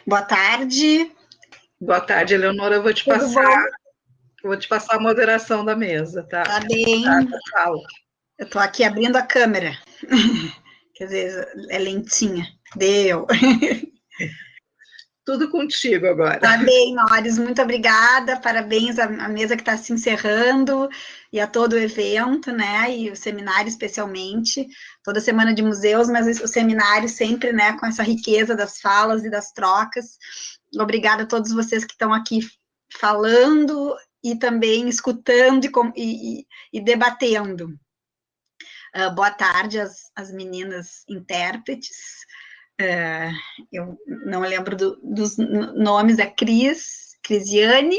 Boa tarde. Boa tarde, Eleonora. Eu Tudo bom? vou te passar a moderação da mesa, tá? Tá bem. Fala. Eu tô aqui abrindo a câmera. Quer dizer, é lentinha. Deu. Tudo contigo agora. Tá bem, Maurício. Muito obrigada. Parabéns à mesa que está se encerrando e a todo o evento, né? E o seminário especialmente. Toda semana de museus, mas o seminário sempre, né? Com essa riqueza das falas e das trocas. Obrigada a todos vocês que estão aqui falando e também escutando e debatendo. Boa tarde às meninas intérpretes. Eu não lembro dos nomes, a Crisiane,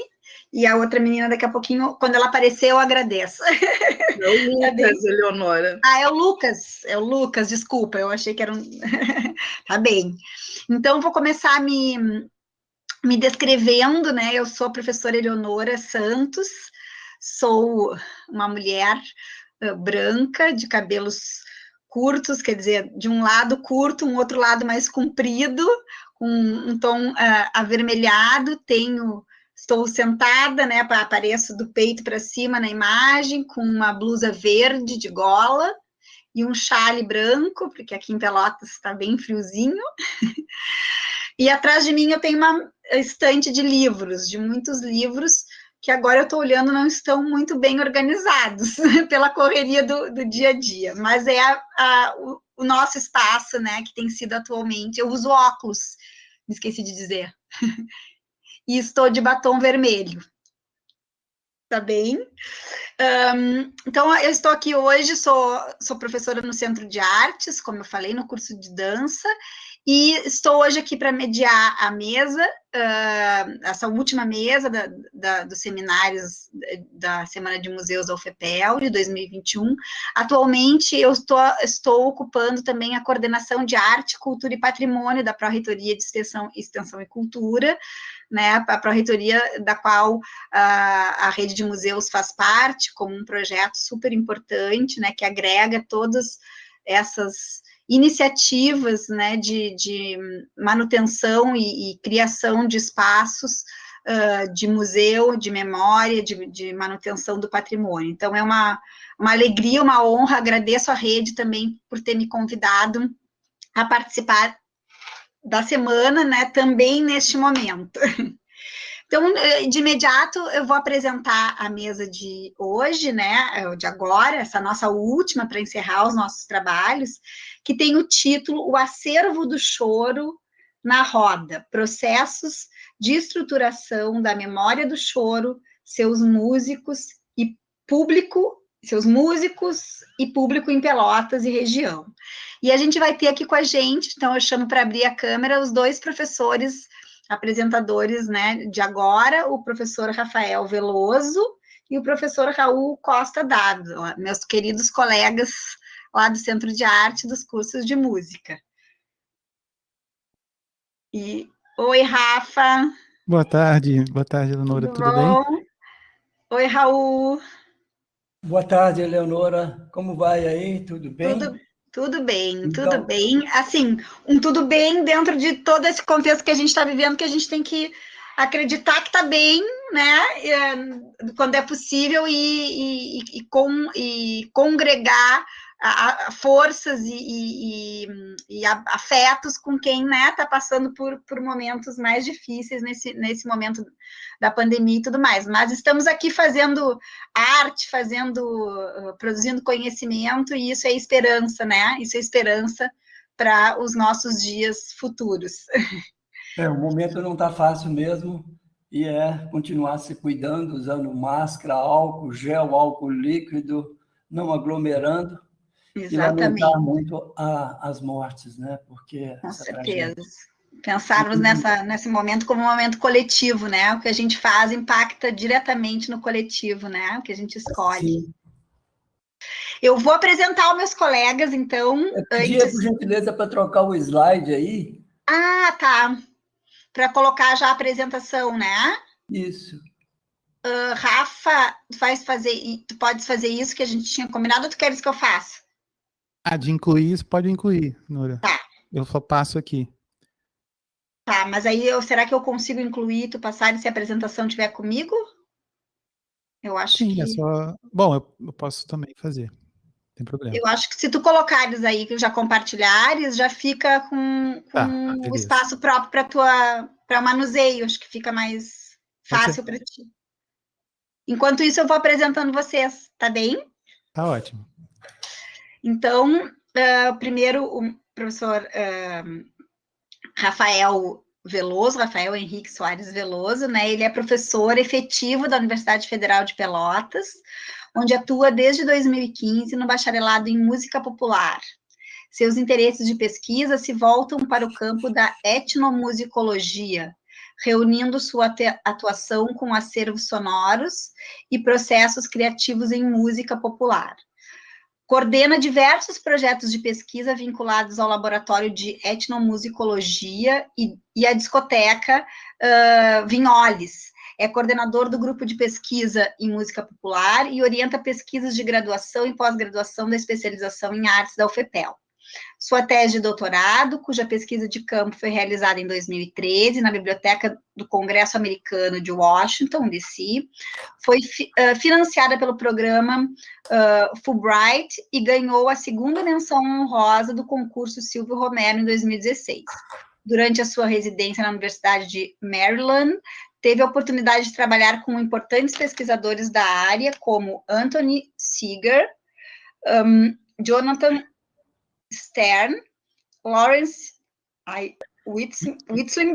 e a outra menina, daqui a pouquinho, quando ela aparecer, eu agradeço. É o Lucas, Eleonora. Ah, é o Lucas, desculpa, eu achei que era um... Tá bem. Então, vou começar me descrevendo, né? Eu sou a professora Eleonora Santos, sou uma mulher branca, de cabelos curtos, quer dizer, de um lado curto, um outro lado mais comprido, com um tom avermelhado, estou sentada, né, apareço do peito para cima na imagem, com uma blusa verde de gola e um chale branco, porque aqui em Pelotas está bem friozinho. E atrás de mim eu tenho uma estante de livros, de muitos livros, que agora eu estou olhando não estão muito bem organizados pela correria do dia a dia, mas é o nosso espaço, né, que tem sido atualmente. Eu uso óculos, me esqueci de dizer, e estou de batom vermelho. Tá bem? Então, eu estou aqui hoje, sou professora no Centro de Artes, como eu falei, no curso de dança, e estou hoje aqui para mediar a mesa, essa última mesa dos seminários da Semana de Museus da UFPEL, de 2021. Atualmente, eu estou ocupando também a coordenação de arte, cultura e patrimônio da Pró-Reitoria de Extensão e Cultura, né, a Pró-Reitoria da qual a Rede de Museus faz parte, como um projeto super importante, né, que agrega todas essas iniciativas, né, de manutenção e criação de espaços de museu, de memória, de manutenção do patrimônio. Então, é uma alegria, uma honra, agradeço à rede também por ter me convidado a participar da semana, né, também neste momento. Então, de imediato, eu vou apresentar a mesa de hoje, né, de agora, essa nossa última, para encerrar os nossos trabalhos, que tem o título O Acervo do Choro na Roda, Processos de Estruturação da Memória do Choro, seus músicos e público em Pelotas e região. E a gente vai ter aqui com a gente, então eu chamo para abrir a câmera, os dois professores apresentadores, né, de agora, o professor Rafael Veloso e o professor Raul Costa Dado, meus queridos colegas lá do Centro de Arte dos cursos de música. Oi, Rafa. Boa tarde, Eleonora, tudo bem? Oi, Raul. Boa tarde, Eleonora. Como vai aí? Tudo bem? Tudo bem, então, tudo bem. Assim, tudo bem dentro de todo esse contexto que a gente está vivendo, que a gente tem que acreditar que está bem, né? Quando é possível e congregar forças e afetos com quem está passando por momentos mais difíceis nesse momento da pandemia e tudo mais. Mas estamos aqui fazendo arte, produzindo conhecimento, e isso é esperança, né? Isso é esperança para os nossos dias futuros. O momento não está fácil mesmo, e continuar se cuidando, usando máscara, álcool, gel, álcool líquido, não aglomerando. Exatamente. E lamentar muito as mortes, né? Porque com certeza. Tragédia. Pensarmos nesse momento como um momento coletivo, né? O que a gente faz impacta diretamente no coletivo, né? O que a gente escolhe. Sim. Eu vou apresentar os meus colegas, então. Eu pedia, por gentileza, para trocar o slide aí. Ah, tá. Para colocar já a apresentação, né? Isso. Rafa, tu podes fazer isso que a gente tinha combinado, ou tu queres que eu faça? De incluir isso, pode incluir, Nora. Tá. Eu só passo aqui. Tá, Tá, mas aí será que eu consigo incluir, tu passar se a apresentação estiver comigo? Eu acho Sim, que... é só... Bom, eu posso também fazer, não tem problema. Eu acho que se tu colocares aí, que já compartilhares, já fica com Tá, o beleza. espaço próprio para o manuseio, acho que fica mais Pode fácil ser. para ti. Enquanto isso, eu vou apresentando vocês, tá bem? Tá ótimo. Então, primeiro, o professor Rafael Henrique Soares Veloso, né? Ele é professor efetivo da Universidade Federal de Pelotas, onde atua desde 2015 no bacharelado em música popular. Seus interesses de pesquisa se voltam para o campo da etnomusicologia, reunindo sua atuação com acervos sonoros e processos criativos em música popular. Coordena diversos projetos de pesquisa vinculados ao Laboratório de Etnomusicologia e à discoteca Vinholes. É coordenador do grupo de pesquisa em música popular e orienta pesquisas de graduação e pós-graduação da especialização em artes da UFPEL. Sua tese de doutorado, cuja pesquisa de campo foi realizada em 2013 na Biblioteca do Congresso Americano de Washington, D.C., foi financiada pelo programa Fulbright e ganhou a segunda menção honrosa do concurso Silvio Romero em 2016. Durante a sua residência na Universidade de Maryland, teve a oportunidade de trabalhar com importantes pesquisadores da área, como Anthony Seeger, Jonathan Stern, Lawrence Witzleben,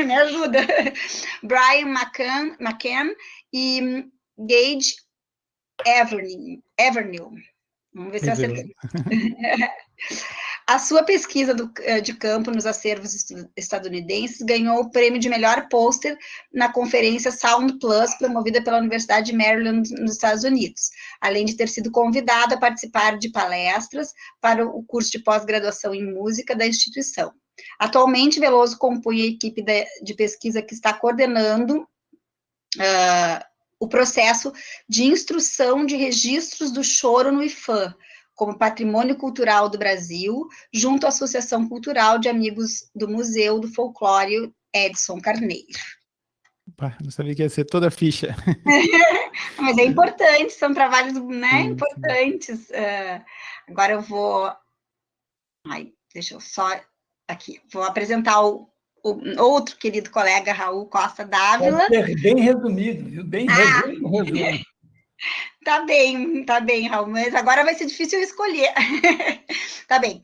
me ajuda, Brian McCann e Gage Evernew. Vamos ver se eu acertei. A sua pesquisa de campo nos acervos estadunidenses ganhou o prêmio de melhor pôster na conferência Sound Plus, promovida pela Universidade de Maryland, nos Estados Unidos, além de ter sido convidado a participar de palestras para o curso de pós-graduação em música da instituição. Atualmente, Veloso compõe a equipe de pesquisa que está coordenando o processo de instrução de registros do choro no IFAM, como Patrimônio Cultural do Brasil, junto à Associação Cultural de Amigos do Museu do Folclore Edson Carneiro. Opa, não sabia que ia ser toda a ficha. Mas é importante, são trabalhos, né, importantes. Agora eu vou... deixa eu só... Aqui, vou apresentar o outro querido colega, Raul Costa Dávila. Bem resumido, viu? Bem resumido. Tá bem, Raul, mas agora vai ser difícil eu escolher. Tá bem.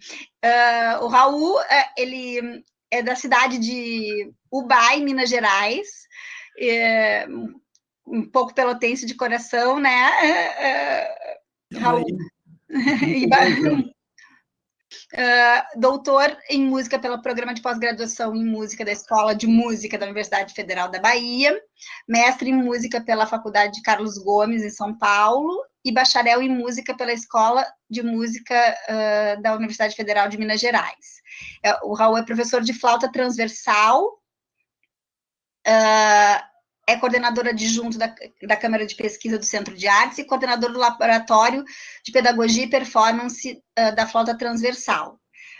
O Raul, ele é da cidade de Ubai, Minas Gerais, um pouco pelotense de coração, né, Raul? Doutor em música pelo programa de pós-graduação em música da Escola de Música da Universidade Federal da Bahia, mestre em música pela Faculdade de Carlos Gomes, em São Paulo, e bacharel em música pela Escola de Música da Universidade Federal de Minas Gerais. O Raul é professor de flauta transversal, é coordenador adjunto da Câmara de Pesquisa do Centro de Artes e coordenador do Laboratório de Pedagogia e Performance da Flauta Transversal.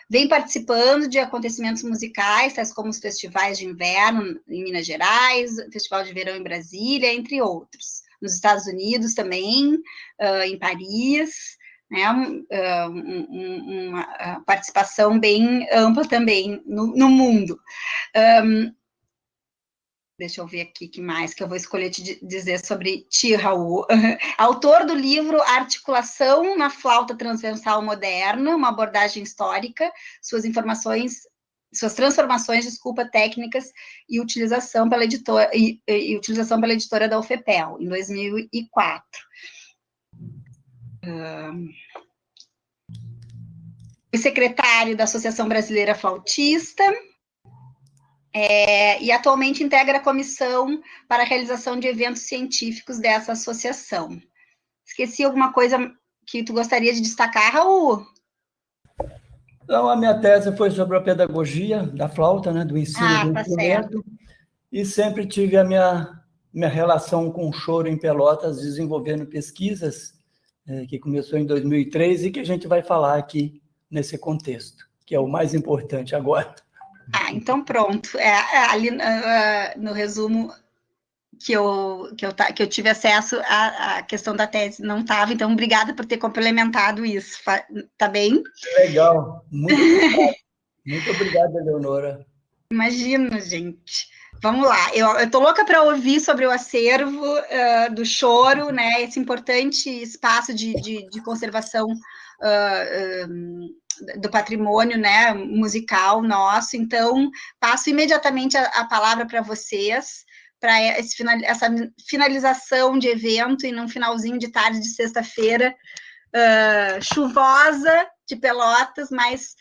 Vem participando de acontecimentos musicais, tais como os festivais de inverno em Minas Gerais, Festival de Verão em Brasília, entre outros. Nos Estados Unidos também, em Paris, né, uma participação bem ampla também no mundo. Deixa eu ver aqui o que mais que eu vou escolher te dizer sobre ti, Raul. Autor do livro Articulação na Flauta Transversal Moderna, uma abordagem histórica, suas transformações, técnicas e utilização pela editora, utilização pela editora da UFPEL, em 2004. Foi secretário da Associação Brasileira Flautista, e atualmente integra a comissão para a realização de eventos científicos dessa associação. Esqueci alguma coisa que tu gostaria de destacar, Raul? Então, a minha tese foi sobre a pedagogia da flauta, né, do ensino do instrumento, certo. E sempre tive a minha relação com o choro em Pelotas, desenvolvendo pesquisas, que começou em 2003 e que a gente vai falar aqui nesse contexto, que é o mais importante agora. Então pronto. Ali no resumo que eu tive acesso à questão da tese não estava, então obrigada por ter complementado isso. Tá bem? Legal, muito obrigado, Eleonora. Imagino, gente. Vamos lá, eu estou louca para ouvir sobre o acervo do choro, né? Esse importante espaço de conservação do patrimônio, né, musical nosso. Então, passo imediatamente a palavra para vocês, para essa finalização de evento e num finalzinho de tarde de sexta-feira chuvosa de Pelotas, mas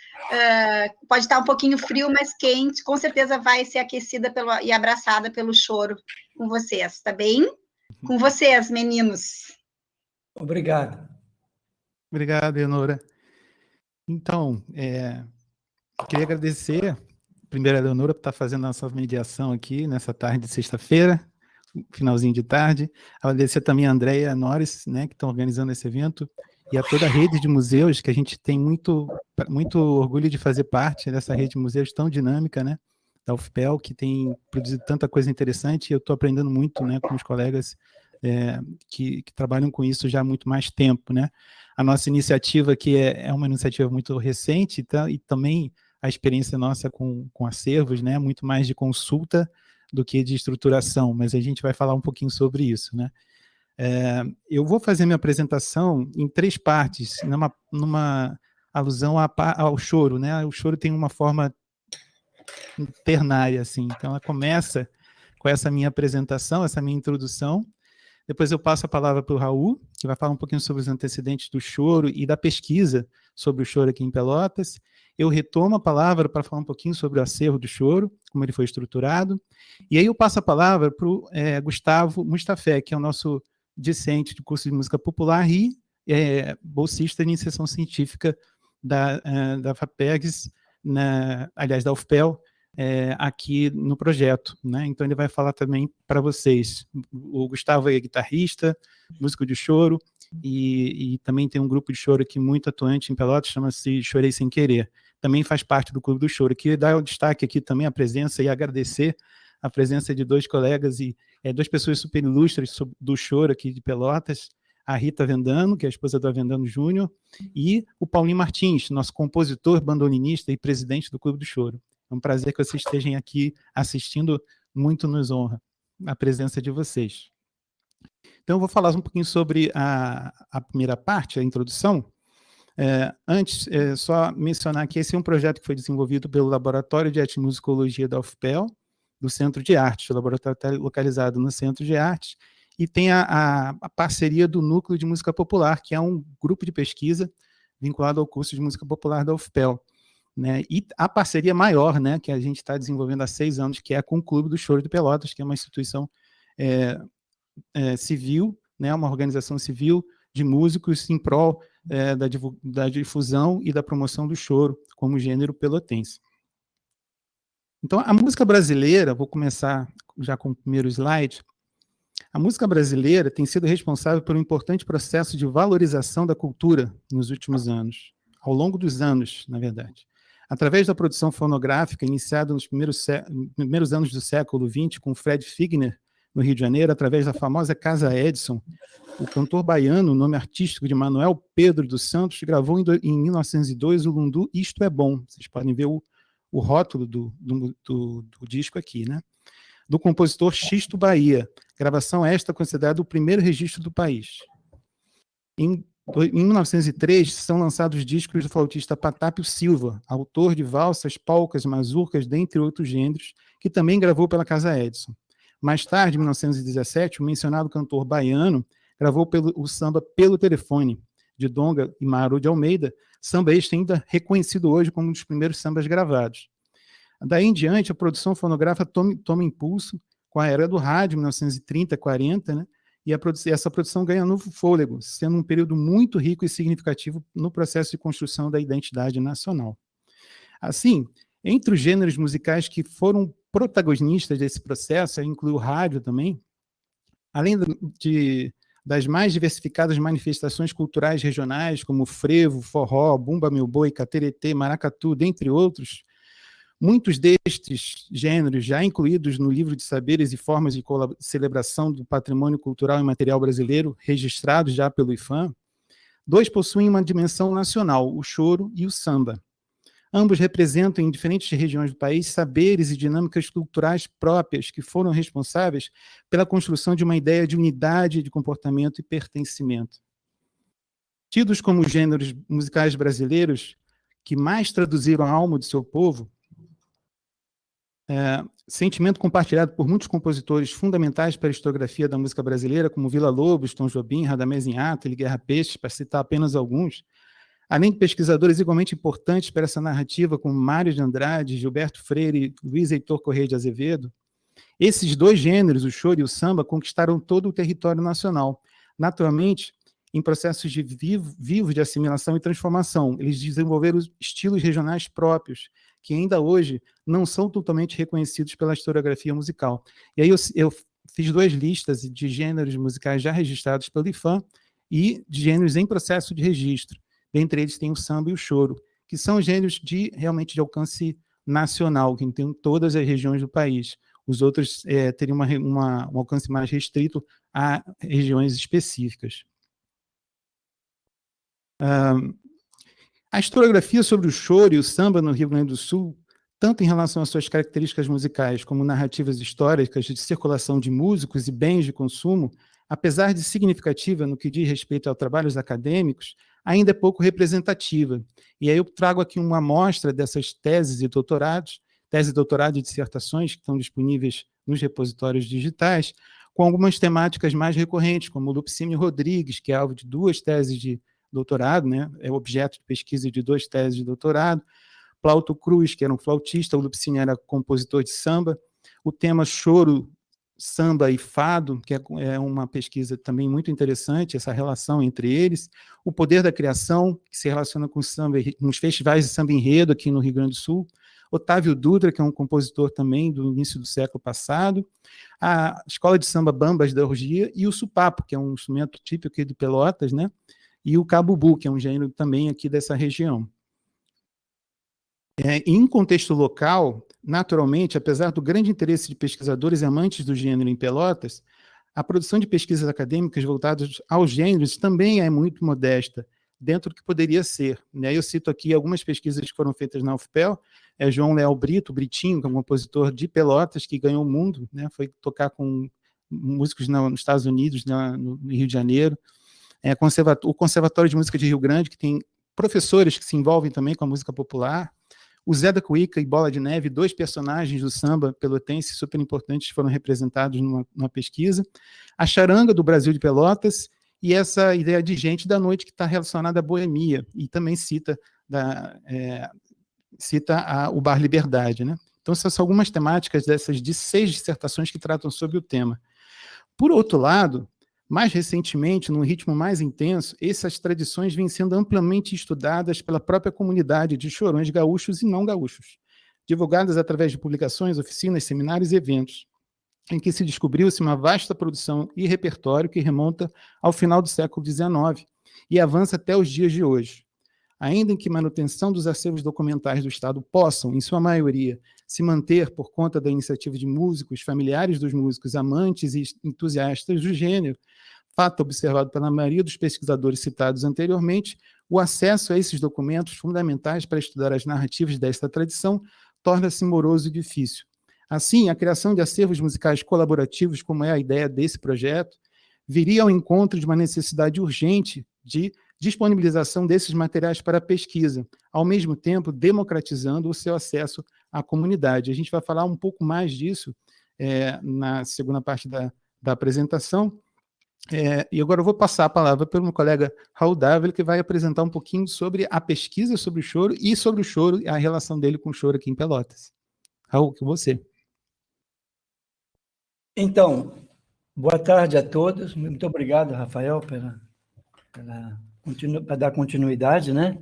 pode estar um pouquinho frio, mas quente, com certeza vai ser aquecida e abraçada pelo choro com vocês, tá bem? Com vocês, meninos. Obrigado. Obrigado, Eleonora. Então, queria agradecer, primeiro, a Eleonora, por estar fazendo a nossa mediação aqui nessa tarde de sexta-feira, finalzinho de tarde. Agradecer também a Andréia Norris, né, que estão organizando esse evento, e a toda a rede de museus, que a gente tem muito orgulho de fazer parte dessa rede de museus tão dinâmica, né, da UFPEL, que tem produzido tanta coisa interessante, e eu estou aprendendo muito, né, com os colegas que trabalham com isso já há muito mais tempo, né. A nossa iniciativa aqui é uma iniciativa muito recente, e também a experiência nossa com acervos, né, muito mais de consulta do que de estruturação, mas a gente vai falar um pouquinho sobre isso, né. Eu vou fazer minha apresentação em 3 partes, numa alusão ao choro, né? O choro tem uma forma ternária, assim. Então, ela começa com essa minha apresentação, essa minha introdução. Depois eu passo a palavra para o Raul, que vai falar um pouquinho sobre os antecedentes do choro e da pesquisa sobre o choro aqui em Pelotas. Eu retomo a palavra para falar um pouquinho sobre o acervo do choro, como ele foi estruturado. E aí eu passo a palavra para o Gustavo Mustafé, que é o nosso discente de curso de música popular e bolsista de iniciação científica da FAPEGS, aliás, da UFPEL, aqui no projeto, né? Então ele vai falar também para vocês. O Gustavo é guitarrista, músico de choro, e também tem um grupo de choro aqui muito atuante em Pelotas, chama-se Chorei Sem Querer. Também faz parte do Clube do Choro. Queria dar o destaque aqui também à presença e agradecer a presença de 2 colegas e 2 pessoas super ilustres do choro aqui de Pelotas, a Rita Vendano, que é a esposa do Avendano Júnior, e o Paulinho Martins, nosso compositor, bandolinista e presidente do Clube do Choro. É um prazer que vocês estejam aqui assistindo, muito nos honra a presença de vocês. Então, eu vou falar um pouquinho sobre a primeira parte, a introdução. Antes, só mencionar que esse é um projeto que foi desenvolvido pelo Laboratório de Etnomusicologia da UFPEL, do Centro de Arte. O laboratório está localizado no Centro de Arte, e tem a parceria do Núcleo de Música Popular, que é um grupo de pesquisa vinculado ao curso de Música Popular da UFPEL. Né? E a parceria maior, né, que a gente está desenvolvendo há 6 anos, que é com o Clube do Choro de Pelotas, que é uma instituição civil, né, uma organização civil de músicos em prol da difusão e da promoção do choro como gênero pelotense. Então, a música brasileira, vou começar já com o primeiro slide. A música brasileira tem sido responsável por um importante processo de valorização da cultura nos últimos anos, ao longo dos anos, na verdade. Através da produção fonográfica, iniciada nos primeiros anos do século XX, com Fred Figner, no Rio de Janeiro, através da famosa Casa Edson, o cantor baiano, o nome artístico de Manuel Pedro dos Santos, gravou em 1902 o lundu Isto é Bom. Vocês podem ver o rótulo do disco aqui, né? Do compositor Xisto Bahia. Gravação esta considerada o primeiro registro do país. Em 1903, são lançados discos do flautista Patápio Silva, autor de valsas, polcas, mazurcas, dentre outros gêneros, que também gravou pela Casa Edson. Mais tarde, em 1917, o mencionado cantor baiano gravou o samba Pelo Telefone, de Donga e Maru de Almeida, samba este ainda reconhecido hoje como um dos primeiros sambas gravados. Daí em diante, a produção fonográfica toma impulso com a era do rádio, 1930, 40, né? E essa produção ganha novo fôlego, sendo um período muito rico e significativo no processo de construção da identidade nacional. Assim, entre os gêneros musicais que foram protagonistas desse processo, inclui o rádio também, além das mais diversificadas manifestações culturais regionais, como frevo, forró, bumba meu boi, cateretê, maracatu, dentre outros, muitos destes gêneros, já incluídos no livro de saberes e formas de celebração do patrimônio cultural e material brasileiro, registrados já pelo IPHAN, dois possuem uma dimensão nacional, o choro e o samba. Ambos representam, em diferentes regiões do país, saberes e dinâmicas culturais próprias que foram responsáveis pela construção de uma ideia de unidade de comportamento e pertencimento. Tidos como os gêneros musicais brasileiros que mais traduziram a alma do seu povo, sentimento compartilhado por muitos compositores fundamentais para a historiografia da música brasileira, como Villa-Lobos, Tom Jobim, Radamés Inhatali, Guerra Peixe, para citar apenas alguns, além de pesquisadores igualmente importantes para essa narrativa, como Mário de Andrade, Gilberto Freire e Luiz Heitor Corrêa de Azevedo, esses dois gêneros, o choro e o samba, conquistaram todo o território nacional. Naturalmente, em processos vivos de assimilação e transformação, eles desenvolveram estilos regionais próprios, que ainda hoje não são totalmente reconhecidos pela historiografia musical. E aí eu fiz duas listas de gêneros musicais já registrados pelo IPHAN e de gêneros em processo de registro. Dentre eles tem o samba e o choro, que são gêneros realmente de alcance nacional, que tem em todas as regiões do país. Os outros teriam um alcance mais restrito a regiões específicas. A historiografia sobre o choro e o samba no Rio Grande do Sul, tanto em relação às suas características musicais como narrativas históricas de circulação de músicos e bens de consumo, apesar de significativa no que diz respeito aos trabalhos acadêmicos, ainda é pouco representativa. E aí eu trago aqui uma amostra dessas teses e doutorados, tese, doutorado e dissertações que estão disponíveis nos repositórios digitais, com algumas temáticas mais recorrentes, como Lupicínio Rodrigues, que é alvo de 2 teses de doutorado, né? É objeto de pesquisa de 2 teses de doutorado, Plauto Cruz, que era um flautista, o Lupicínio era compositor de samba, o tema choro, samba e fado, que é uma pesquisa também muito interessante, essa relação entre eles, o poder da criação, que se relaciona com samba, com os festivais de samba enredo aqui no Rio Grande do Sul, Otávio Dutra, que é um compositor também do início do século passado, a escola de samba Bambas da Orgia e o supapo, que é um instrumento típico aqui de Pelotas, né? E o cabubu, que é um gênero também aqui dessa região. Em contexto local, naturalmente, apesar do grande interesse de pesquisadores e amantes do gênero em Pelotas, a produção de pesquisas acadêmicas voltadas aos gêneros também é muito modesta, dentro do que poderia ser, né? Eu cito aqui algumas pesquisas que foram feitas na UFPEL, João Leal Brito, Britinho, que é um compositor de Pelotas, que ganhou o mundo, né? Foi tocar com músicos nos Estados Unidos, no Rio de Janeiro, o Conservatório de Música de Rio Grande, que tem professores que se envolvem também com a música popular, o Zé da Cuíca e Bola de Neve, 2 personagens do samba pelotense super importantes foram representados numa pesquisa, a charanga do Brasil de Pelotas e essa ideia de gente da noite que está relacionada à boemia, e também cita o Bar Liberdade, né? Então, essas são algumas temáticas dessas de 6 dissertações que tratam sobre o tema. Por outro lado, mais recentemente, num ritmo mais intenso, essas tradições vêm sendo amplamente estudadas pela própria comunidade de chorões gaúchos e não gaúchos, divulgadas através de publicações, oficinas, seminários e eventos, em que se descobriu-se uma vasta produção e repertório que remonta ao final do século XIX e avança até os dias de hoje. Ainda em que manutenção dos acervos documentais do Estado possam, em sua maioria, se manter por conta da iniciativa de músicos, familiares dos músicos, amantes e entusiastas do gênero, fato observado pela maioria dos pesquisadores citados anteriormente, o acesso a esses documentos fundamentais para estudar as narrativas desta tradição torna-se moroso e difícil. Assim, a criação de acervos musicais colaborativos, como é a ideia desse projeto, viria ao encontro de uma necessidade urgente de disponibilização desses materiais para pesquisa, ao mesmo tempo democratizando o seu acesso à comunidade. A gente vai falar um pouco mais disso na segunda parte da apresentação, e agora eu vou passar a palavra para o meu colega Raul Dávila, que vai apresentar um pouquinho sobre a pesquisa sobre o choro e sobre o choro, a relação dele com o choro aqui em Pelotas. Raul, com você. Então, boa tarde a todos. Muito obrigado, Rafael, para dar continuidade, né?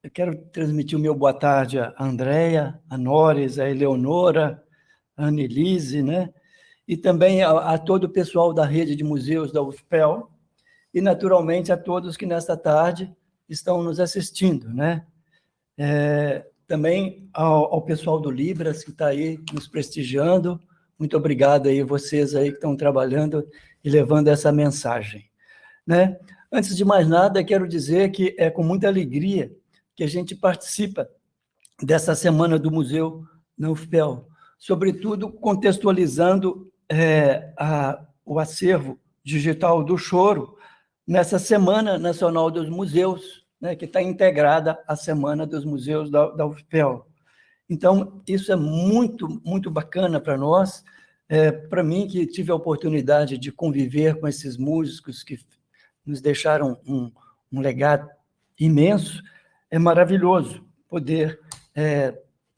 Eu quero transmitir o meu boa tarde a Andréia, a Nores, a Eleonora, a Annelise, né? e também a todo o pessoal da rede de museus da UFPEL, e, naturalmente, a todos que, nesta tarde, estão nos assistindo, né? Também ao pessoal do Libras, que está aí nos prestigiando. Muito obrigado aí, vocês aí que estão trabalhando e levando essa mensagem, né? Antes de mais nada, quero dizer que é com muita alegria que a gente participa dessa Semana do Museu na UFPEL, sobretudo contextualizando o acervo digital do choro nessa Semana Nacional dos Museus, né, que está integrada à Semana dos Museus da UFPEL. Então, isso é muito, muito bacana para nós, para mim, que tive a oportunidade de conviver com esses músicos que nos deixaram um legado imenso. É maravilhoso poder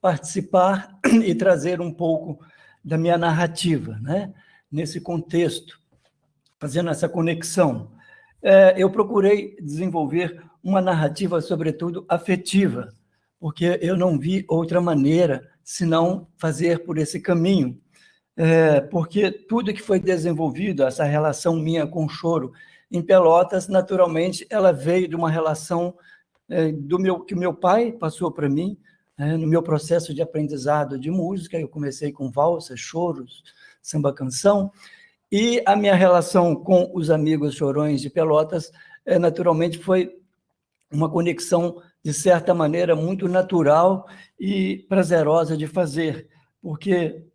participar e trazer um pouco da minha narrativa, né? Nesse contexto, fazendo essa conexão. Eu procurei desenvolver uma narrativa, sobretudo, afetiva, porque eu não vi outra maneira senão fazer por esse caminho, porque tudo que foi desenvolvido, essa relação minha com o choro em Pelotas, naturalmente, ela veio de uma relação que o meu pai passou para mim, no meu processo de aprendizado de música. Eu comecei com valsas, choros, samba-canção, e a minha relação com os amigos chorões de Pelotas, naturalmente, foi uma conexão, de certa maneira, muito natural e prazerosa de fazer, porque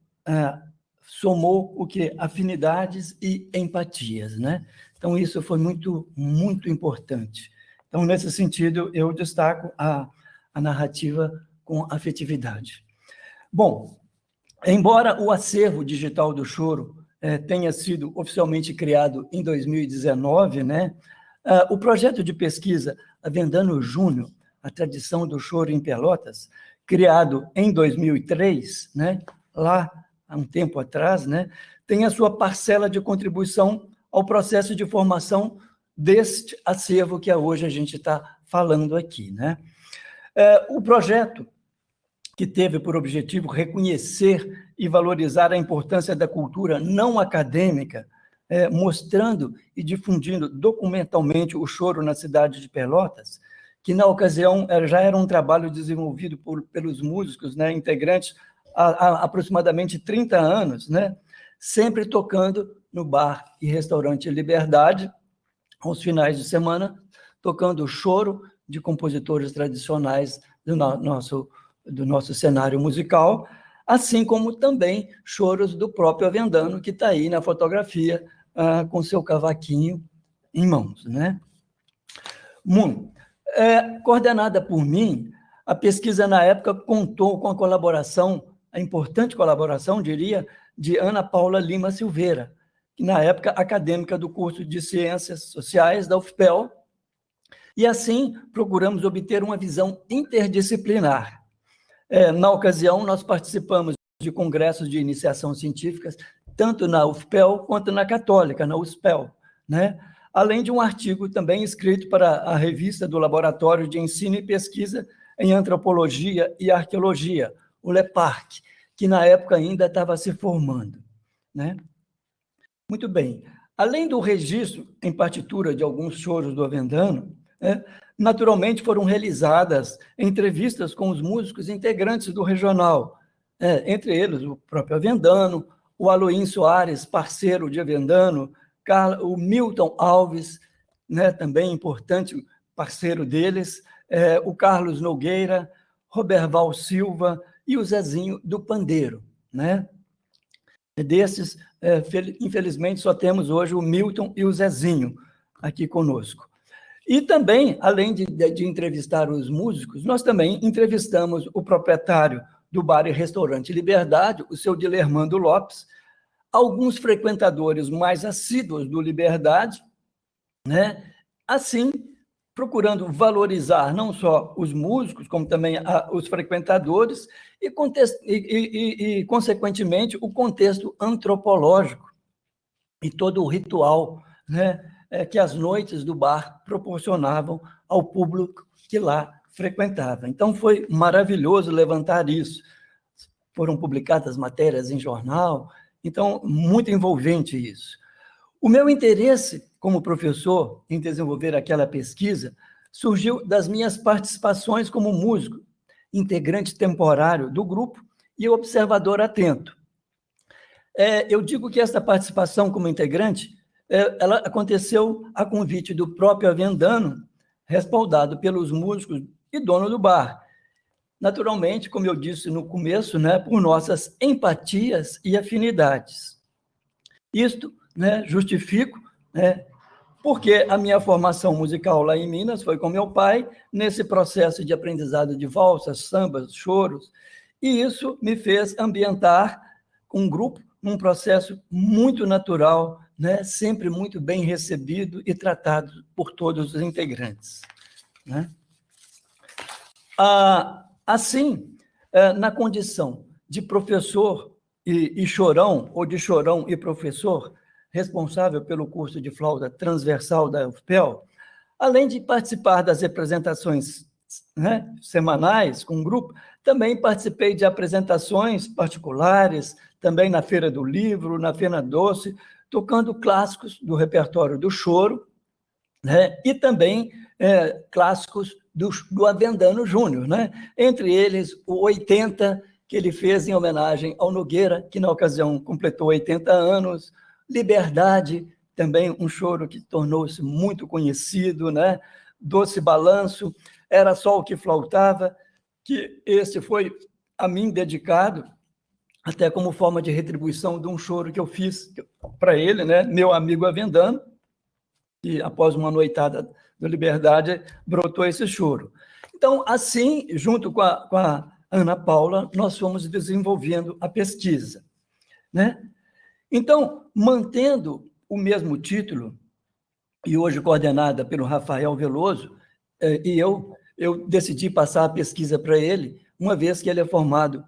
somou o quê? Afinidades e empatias, né? Então, isso foi muito, muito importante. Então, nesse sentido, eu destaco a narrativa com afetividade. Bom, embora o acervo digital do choro tenha sido oficialmente criado em 2019, né, o projeto de pesquisa Avendano Júnior, a tradição do choro em Pelotas, criado em 2003, né, lá há um tempo atrás, né, tem a sua parcela de contribuição ao processo de formação deste acervo que hoje a gente está falando aqui, né? O projeto, que teve por objetivo reconhecer e valorizar a importância da cultura não acadêmica, mostrando e difundindo documentalmente o choro na cidade de Pelotas, que na ocasião já era um trabalho desenvolvido pelos músicos, né, integrantes há aproximadamente 30 anos, né, sempre tocando no bar e restaurante Liberdade, aos finais de semana, tocando o choro de compositores tradicionais do nosso cenário musical, assim como também choros do próprio Avendano, que está aí na fotografia, com seu cavaquinho em mãos, né? Coordenada por mim, a pesquisa, na época, contou com a importante colaboração, diria, de Ana Paula Lima Silveira, que, na época, acadêmica do curso de Ciências Sociais da UFPEL, e, assim, procuramos obter uma visão interdisciplinar. Na ocasião, nós participamos de congressos de iniciação científicas, tanto na UFPEL quanto na Católica, na USPEL, né? Além de um artigo também escrito para a revista do Laboratório de Ensino e Pesquisa em Antropologia e Arqueologia, o LEPARC, que na época ainda estava se formando, né? Muito bem. Além do registro em partitura de alguns choros do Avendano, naturalmente foram realizadas entrevistas com os músicos integrantes do regional, entre eles o próprio Avendano, o Aloim Soares, parceiro de Avendano, o Milton Alves, né, também importante parceiro deles, o Carlos Nogueira, Roberval Silva e o Zezinho do Pandeiro, né? Desses, infelizmente, só temos hoje o Milton e o Zezinho aqui conosco. E também, além de entrevistar os músicos, nós também entrevistamos o proprietário do bar e restaurante Liberdade, o seu Dilermando Lopes, alguns frequentadores mais assíduos do Liberdade, né? Assim, procurando valorizar não só os músicos, como também os frequentadores e, consequentemente, o contexto antropológico e todo o ritual, né, que as noites do bar proporcionavam ao público que lá frequentava. Então, foi maravilhoso levantar isso. Foram publicadas matérias em jornal Então, muito envolvente isso. O meu interesse como professor em desenvolver aquela pesquisa surgiu das minhas participações como músico, integrante temporário do grupo e observador atento. Eu digo que esta participação como integrante, ela aconteceu a convite do próprio Avendano, respaldado pelos músicos e dono do bar. Naturalmente, como eu disse no começo, né, por nossas empatias e afinidades. Isto, né, justifico, né, porque a minha formação musical lá em Minas foi com meu pai, nesse processo de aprendizado de valsas, sambas, choros, e isso me fez ambientar um grupo num processo muito natural, né, sempre muito bem recebido e tratado por todos os integrantes, né? Assim, na condição de professor e chorão, ou de chorão e professor, responsável pelo curso de flauta transversal da UFPEL, além de participar das representações, né, semanais com o grupo, também participei de apresentações particulares, também na Feira do Livro, na Fena Doce, tocando clássicos do repertório do choro, né, e também clássicos do Avendano Júnior, né? Entre eles o 80, que ele fez em homenagem ao Nogueira, que na ocasião completou 80 anos, Liberdade, também um choro que tornou-se muito conhecido, né? Doce Balanço, Era Só o que Flautava, que esse foi a mim dedicado, até como forma de retribuição de um choro que eu fiz para ele, né? Meu amigo Avendano, e após uma noitada da Liberdade, brotou esse choro. Então, assim, junto com a Ana Paula, nós fomos desenvolvendo a pesquisa, né? Então, mantendo o mesmo título, e hoje coordenada pelo Rafael Veloso, e eu decidi passar a pesquisa para ele, uma vez que ele é formado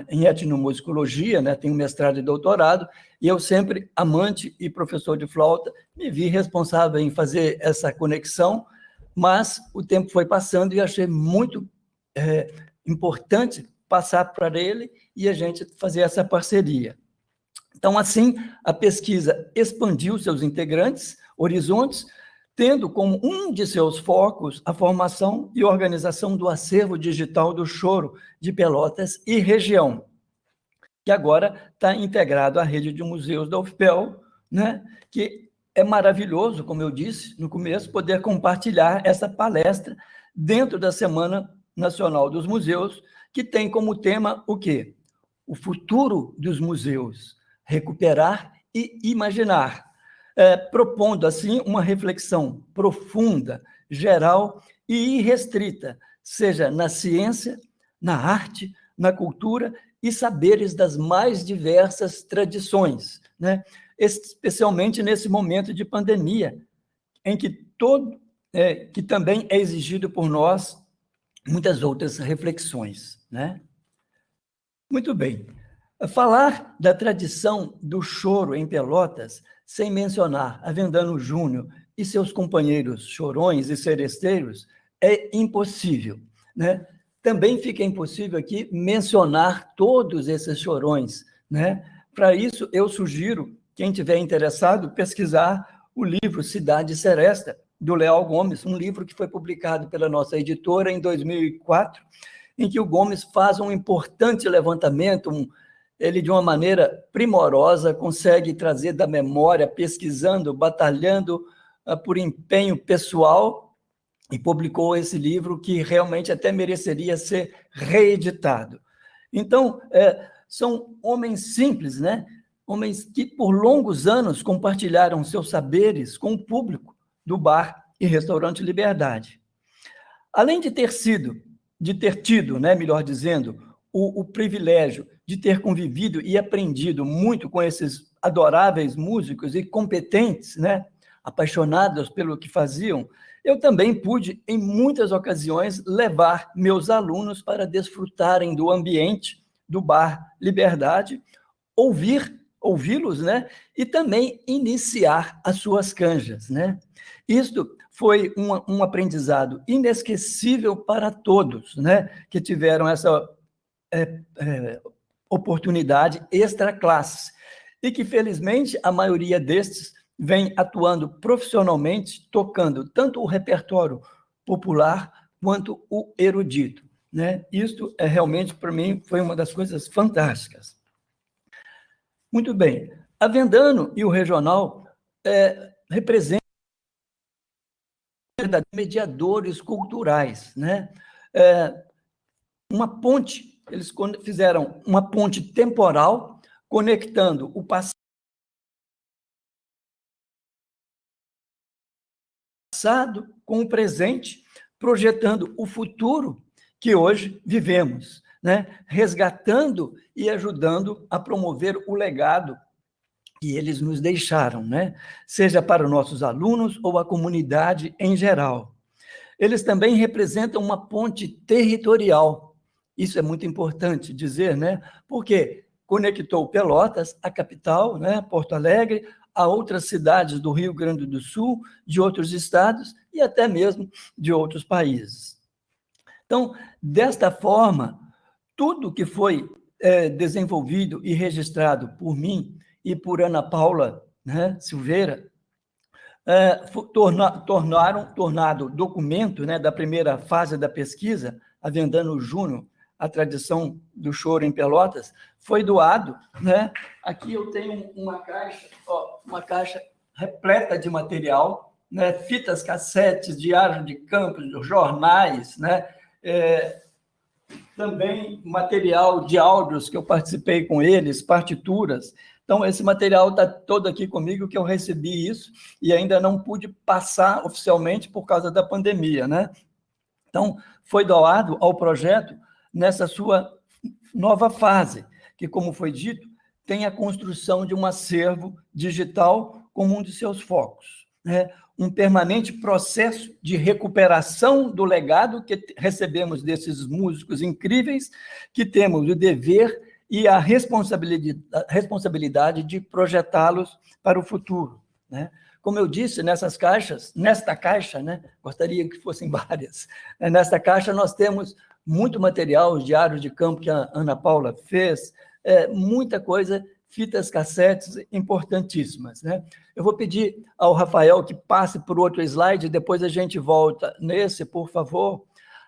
em etnomusicologia, né, tem um mestrado e doutorado, e eu sempre, amante e professor de flauta, me vi responsável em fazer essa conexão, mas o tempo foi passando e achei muito importante passar para ele e a gente fazer essa parceria. Então, assim, a pesquisa expandiu seus integrantes, horizontes, tendo como um de seus focos a formação e organização do acervo digital do choro de Pelotas e região, que agora está integrado à rede de museus da UFPEL, né, que é maravilhoso, como eu disse no começo, poder compartilhar essa palestra dentro da Semana Nacional dos Museus, que tem como tema o quê? O futuro dos museus, recuperar e imaginar, propondo, assim, uma reflexão profunda, geral e irrestrita, seja na ciência, na arte, na cultura e saberes das mais diversas tradições, né? Especialmente nesse momento de pandemia, em que que também é exigido por nós muitas outras reflexões, né? Muito bem. Falar da tradição do choro em Pelotas, sem mencionar Avendano Júnior e seus companheiros chorões e seresteiros, é impossível, né? Também fica impossível aqui mencionar todos esses chorões, né? Para isso, eu sugiro, quem tiver interessado, pesquisar o livro Cidade Seresta, do Leal Gomes, um livro que foi publicado pela nossa editora em 2004, em que o Gomes faz um importante levantamento, ele, de uma maneira primorosa, consegue trazer da memória, pesquisando, batalhando por empenho pessoal, e publicou esse livro que realmente até mereceria ser reeditado. Então, são homens simples, né? Homens que por longos anos compartilharam seus saberes com o público do bar e restaurante Liberdade. Além de ter tido, né, melhor dizendo, o privilégio de ter convivido e aprendido muito com esses adoráveis músicos e competentes, né, apaixonados pelo que faziam, eu também pude, em muitas ocasiões, levar meus alunos para desfrutarem do ambiente do bar Liberdade, ouvi-los, né, e também iniciar as suas canjas, né? Isto foi um aprendizado inesquecível para todos, né, que tiveram essa oportunidade extra-classes, e que, felizmente, a maioria destes vem atuando profissionalmente, tocando tanto o repertório popular quanto o erudito, né? Isto é realmente, para mim, foi uma das coisas fantásticas. Muito bem. A Vendano e o Regional representam mediadores culturais, né? Uma ponte, eles fizeram uma ponte temporal conectando o passado com o presente, projetando o futuro que hoje vivemos, né? Resgatando e ajudando a promover o legado que eles nos deixaram, né? Seja para os nossos alunos ou a comunidade em geral. Eles também representam uma ponte territorial. Isso é muito importante dizer, né? Porque conectou Pelotas, a capital, né? Porto Alegre, a outras cidades do Rio Grande do Sul, de outros estados e até mesmo de outros países. Então, desta forma, tudo que foi desenvolvido e registrado por mim e por Ana Paula, né, Silveira, tornado documento, né, da primeira fase da pesquisa, a Vendano Júnior, a tradição do choro em Pelotas, foi doado, né? Aqui eu tenho uma caixa repleta de material, né? Fitas, cassetes, diário de campo, jornais, né? Também material de áudios que eu participei com eles, partituras. Então, esse material está todo aqui comigo, que eu recebi isso, e ainda não pude passar oficialmente por causa da pandemia, né? Então, foi doado ao projeto nessa sua nova fase, que, como foi dito, tem a construção de um acervo digital como um de seus focos, né? Um permanente processo de recuperação do legado que recebemos desses músicos incríveis, que temos o dever e a responsabilidade de projetá-los para o futuro, né? Como eu disse, nesta caixa, né, gostaria que fossem várias, nesta caixa nós temos muito material, os diários de campo que a Ana Paula fez, muita coisa, fitas, cassetes importantíssimas, né? Eu vou pedir ao Rafael que passe por outro slide, depois a gente volta nesse, por favor.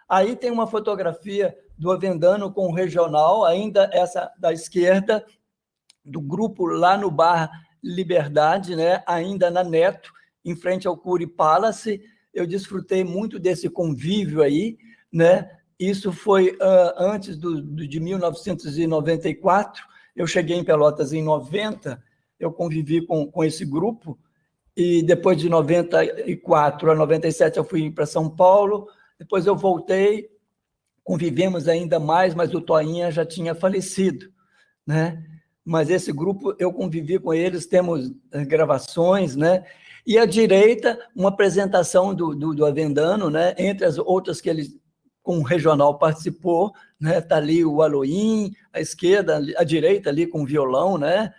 Aí tem uma fotografia do Avendano com o Regional, ainda essa da esquerda, do grupo lá no Bar Liberdade, né? Ainda na Neto, em frente ao Cury Palace. Eu desfrutei muito desse convívio aí, né? Isso foi antes de 1994, eu cheguei em Pelotas em 90, eu convivi com esse grupo, e depois de 94 a 97 eu fui para São Paulo, depois eu voltei, convivemos ainda mais, mas o Toinha já tinha falecido, né? Mas esse grupo, eu convivi com eles, temos gravações, né? E à direita, uma apresentação do Avendano, né? Entre as outras que ele, com o Regional, participou, né? Está ali o Aloim, à esquerda, à direita ali com o violão, né?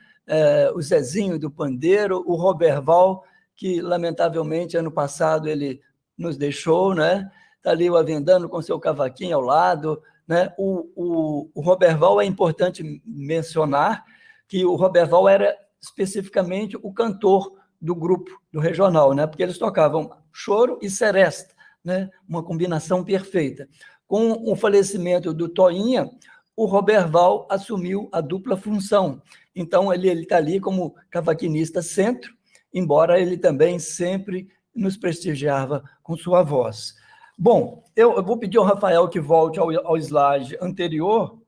O Zezinho do pandeiro, o Roberval, que lamentavelmente ano passado ele nos deixou, né? Está ali o Avendano com seu cavaquinho ao lado, né? O Roberval, é importante mencionar que o Roberval era especificamente o cantor do grupo, do Regional, né? Porque eles tocavam choro e seresta, né? Uma combinação perfeita. Com o falecimento do Toinha, o Roberval assumiu a dupla função. Então, ele está ali como cavaquinista centro, embora ele também sempre nos prestigiava com sua voz. Bom, eu vou pedir ao Rafael que volte ao slide anterior,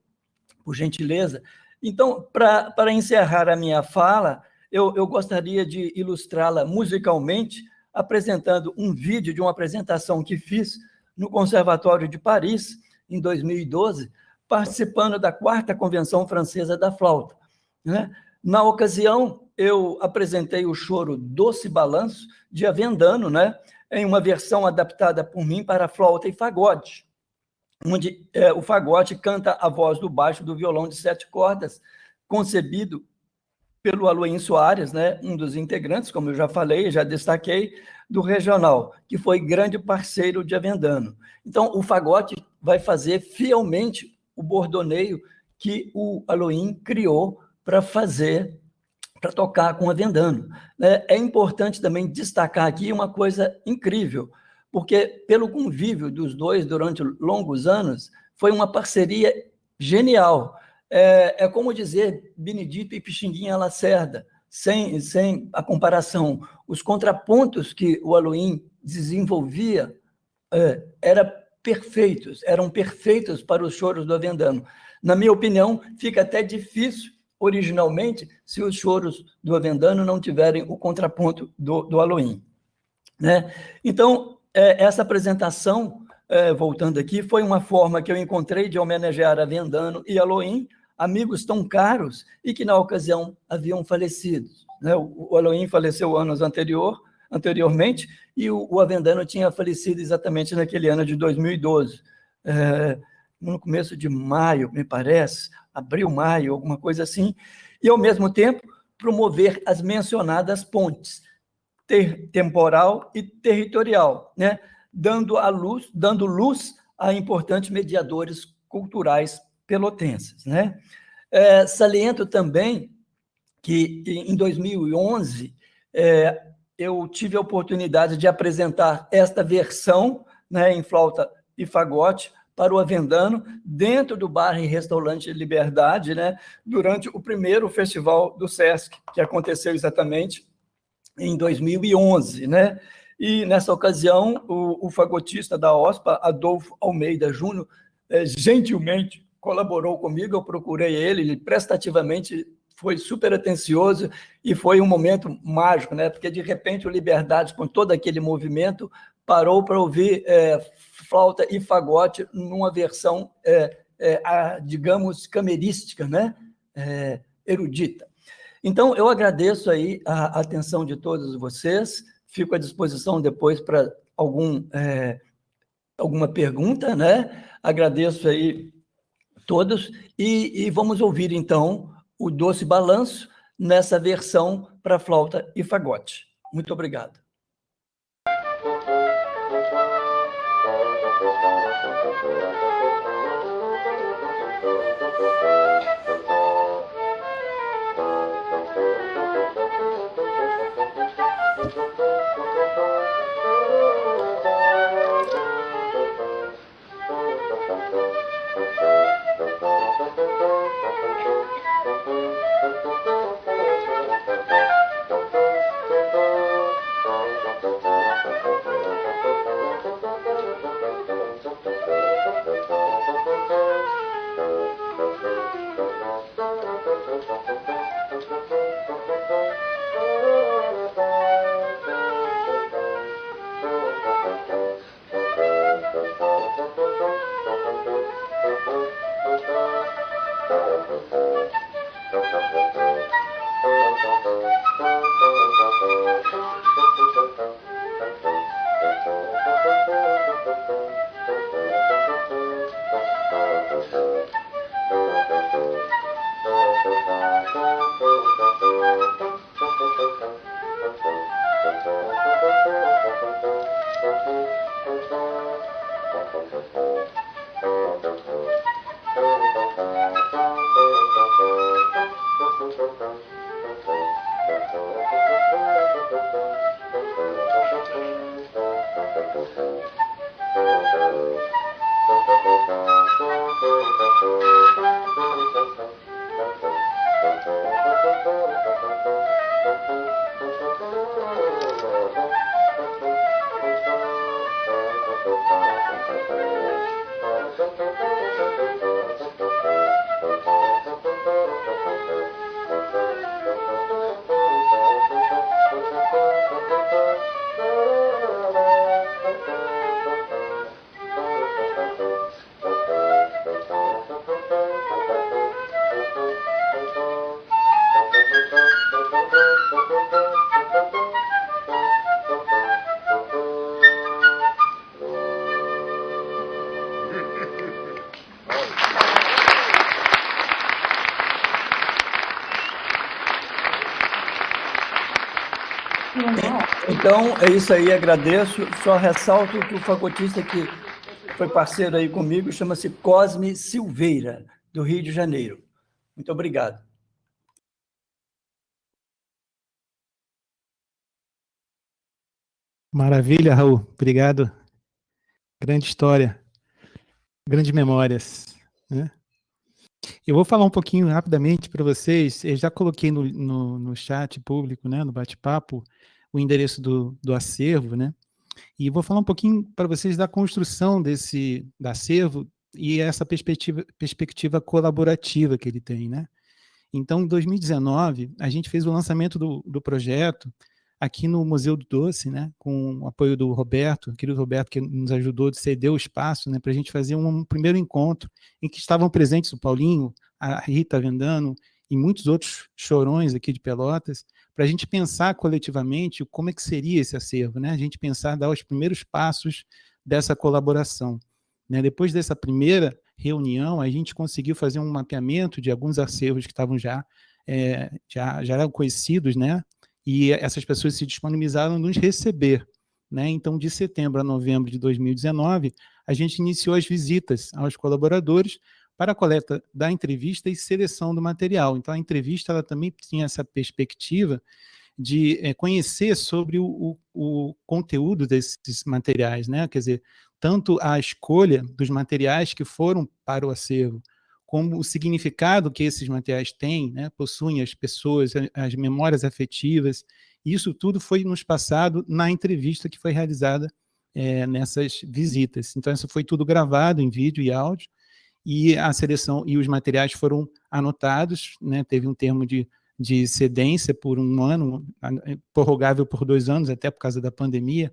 por gentileza. Então, para encerrar a minha fala, eu gostaria de ilustrá-la musicalmente, apresentando um vídeo de uma apresentação que fiz no Conservatório de Paris, em 2012, participando da 4ª Convenção Francesa da Flauta, né? Na ocasião, eu apresentei o choro Doce Balanço, de Avendano, né? Em uma versão adaptada por mim para flauta e fagote, onde o fagote canta a voz do baixo do violão de 7 cordas, concebido pelo Aloim Soares, né, um dos integrantes, como eu já falei, já destaquei, do Regional, que foi grande parceiro de Avendano. Então, o fagote vai fazer fielmente o bordoneio que o Aloim criou para tocar com o Avendano. É importante também destacar aqui uma coisa incrível, porque pelo convívio dos dois durante longos anos, foi uma parceria genial. É como dizer Benedito e Pixinguinha Lacerda, sem a comparação. Os contrapontos que o Aloim desenvolvia eram perfeitos para os choros do Avendano. Na minha opinião, fica até difícil, originalmente, se os choros do Avendano não tiverem o contraponto do Aloim, né? Então, essa apresentação, voltando aqui, foi uma forma que eu encontrei de homenagear Avendano e Aloim, amigos tão caros e que, na ocasião, haviam falecido, né? O Aloim faleceu anos anteriormente, e o Avendano tinha falecido exatamente naquele ano de 2012, no começo de maio, me parece, abril, maio, alguma coisa assim, e, ao mesmo tempo, promover as mencionadas pontes, temporal e territorial, né? dando luz a importantes mediadores culturais pelotenses, né? Saliento também que, em 2011, eu tive a oportunidade de apresentar esta versão, né, em flauta e fagote para o Avendano, dentro do bar e restaurante Liberdade, né, durante o primeiro festival do Sesc, que aconteceu exatamente em 2011, né? E, nessa ocasião, o fagotista da OSPA, Adolfo Almeida Júnior, gentilmente colaborou comigo, eu procurei ele prestativamente foi super atencioso e foi um momento mágico, né? Porque, de repente, o Liberdade, com todo aquele movimento, parou para ouvir flauta e fagote numa versão, digamos, camerística, né? Erudita. Então, eu agradeço aí a atenção de todos vocês, fico à disposição depois para alguma pergunta, né? Agradeço aí todos e vamos ouvir, então, o Doce Balanço nessa versão para flauta e fagote. Muito obrigado. Então, é isso aí, agradeço. Só ressalto que o fagotista que foi parceiro aí comigo chama-se Cosme Silveira, do Rio de Janeiro. Muito obrigado. Maravilha, Raul. Obrigado. Grande história. Grandes memórias, né? Eu vou falar um pouquinho rapidamente para vocês. Eu já coloquei no chat público, né, no bate-papo, o endereço do acervo, né? E vou falar um pouquinho para vocês da construção desse acervo e essa perspectiva colaborativa que ele tem, né? Então, em 2019, a gente fez o lançamento do projeto aqui no Museu do Doce, né, com o apoio do Roberto, querido Roberto, que nos ajudou, cedeu o espaço, né, para a gente fazer um primeiro encontro em que estavam presentes o Paulinho, a Rita Vendano e muitos outros chorões aqui de Pelotas, para a gente pensar coletivamente como é que seria esse acervo, né, a gente pensar, dar os primeiros passos dessa colaboração. Né. Depois dessa primeira reunião, a gente conseguiu fazer um mapeamento de alguns acervos que estavam já eram conhecidos, né, e essas pessoas se disponibilizaram a nos receber, né? Então, de setembro a novembro de 2019, a gente iniciou as visitas aos colaboradores para a coleta da entrevista e seleção do material. Então, a entrevista ela também tinha essa perspectiva de conhecer sobre o conteúdo desses materiais, né? Quer dizer, tanto a escolha dos materiais que foram para o acervo, como o significado que esses materiais têm, né, possuem as pessoas, as memórias afetivas. Isso tudo foi nos passado na entrevista que foi realizada nessas visitas. Então, isso foi tudo gravado em vídeo e áudio, e a seleção e os materiais foram anotados, né, teve um termo de cedência por 1 ano, prorrogável por 2 anos, até por causa da pandemia,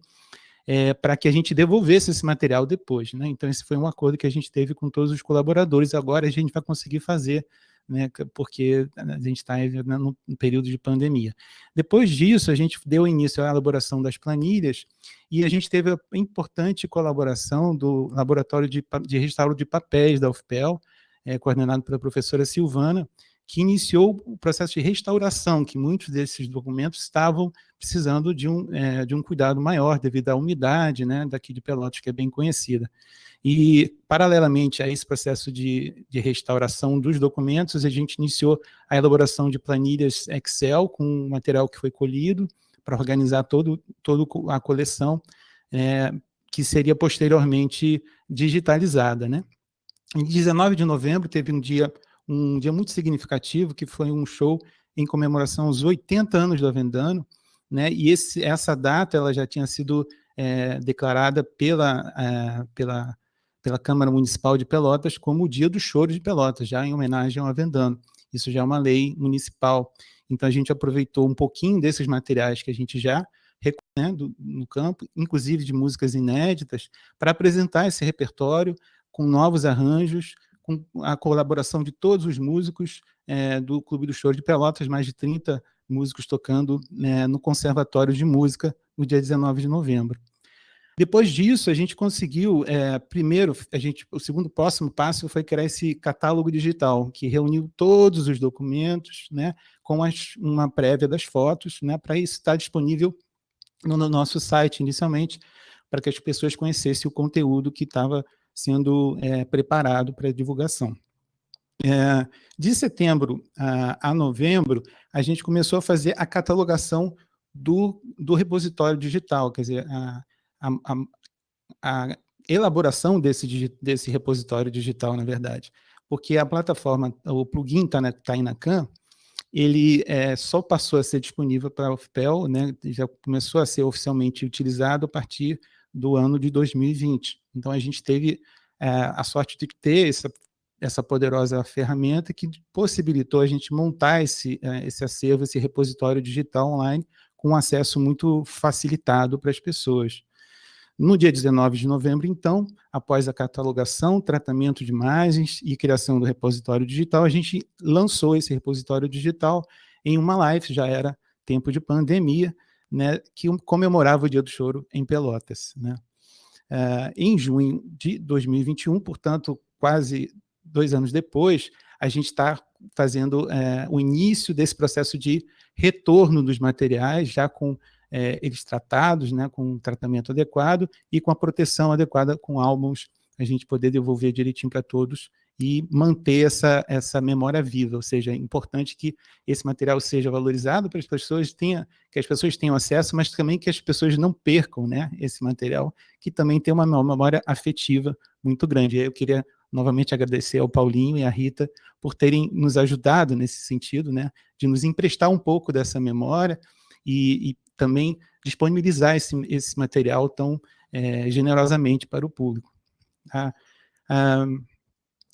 para que a gente devolvesse esse material depois, né? Então, esse foi um acordo que a gente teve com todos os colaboradores. Agora a gente vai conseguir fazer, né, porque a gente está no período de pandemia. Depois disso, a gente deu início à elaboração das planilhas e a gente teve a importante colaboração do Laboratório de Restauro de Papéis da UFPEL, coordenado pela professora Silvana, que iniciou o processo de restauração, que muitos desses documentos estavam precisando de um cuidado maior devido à umidade, né, daqui de Pelotas, que é bem conhecida. E, paralelamente a esse processo de restauração dos documentos, a gente iniciou a elaboração de planilhas Excel com o material que foi colhido para organizar toda a coleção, que seria posteriormente digitalizada, né? Em 19 de novembro teve um dia muito significativo, que foi um show em comemoração aos 80 anos do Avendano, né? E essa data ela já tinha sido declarada pela Câmara Municipal de Pelotas como o Dia do Choro de Pelotas, já em homenagem ao Avendano. Isso já é uma lei municipal. Então, a gente aproveitou um pouquinho desses materiais que a gente já reconhece no campo, inclusive de músicas inéditas, para apresentar esse repertório com novos arranjos, com a colaboração de todos os músicos do Clube do Choro de Pelotas, mais de 30 músicos tocando no Conservatório de Música no dia 19 de novembro. Depois disso, a gente conseguiu, o segundo próximo passo foi criar esse catálogo digital, que reuniu todos os documentos, né, com uma prévia das fotos, né, para isso estar disponível no nosso site inicialmente, para que as pessoas conhecessem o conteúdo que estava sendo preparado para divulgação. De setembro a novembro, a gente começou a fazer a catalogação do repositório digital, quer dizer, a elaboração desse repositório digital, na verdade, porque a plataforma, o plugin Tainacan, ele só passou a ser disponível para a UFPEL, né, já começou a ser oficialmente utilizado a partir do ano de 2020. Então, a gente teve a sorte de ter essa poderosa ferramenta que possibilitou a gente montar esse acervo, esse repositório digital online, com acesso muito facilitado para as pessoas. No dia 19 de novembro, então, após a catalogação, tratamento de imagens e criação do repositório digital, a gente lançou esse repositório digital em uma live, já era tempo de pandemia, né, que comemorava o Dia do Choro em Pelotas, né. Em junho de 2021, portanto, quase 2 anos depois, a gente está fazendo o início desse processo de retorno dos materiais, já com eles tratados, né, com um tratamento adequado e com a proteção adequada com álbuns, a gente poder devolver direitinho para todos e manter essa memória viva, ou seja, é importante que esse material seja valorizado para as pessoas, que as pessoas tenham acesso, mas também que as pessoas não percam, né, esse material, que também tem uma memória afetiva muito grande. E aí eu queria novamente agradecer ao Paulinho e à Rita por terem nos ajudado nesse sentido, né, de nos emprestar um pouco dessa memória e também disponibilizar esse material tão generosamente para o público. Tá?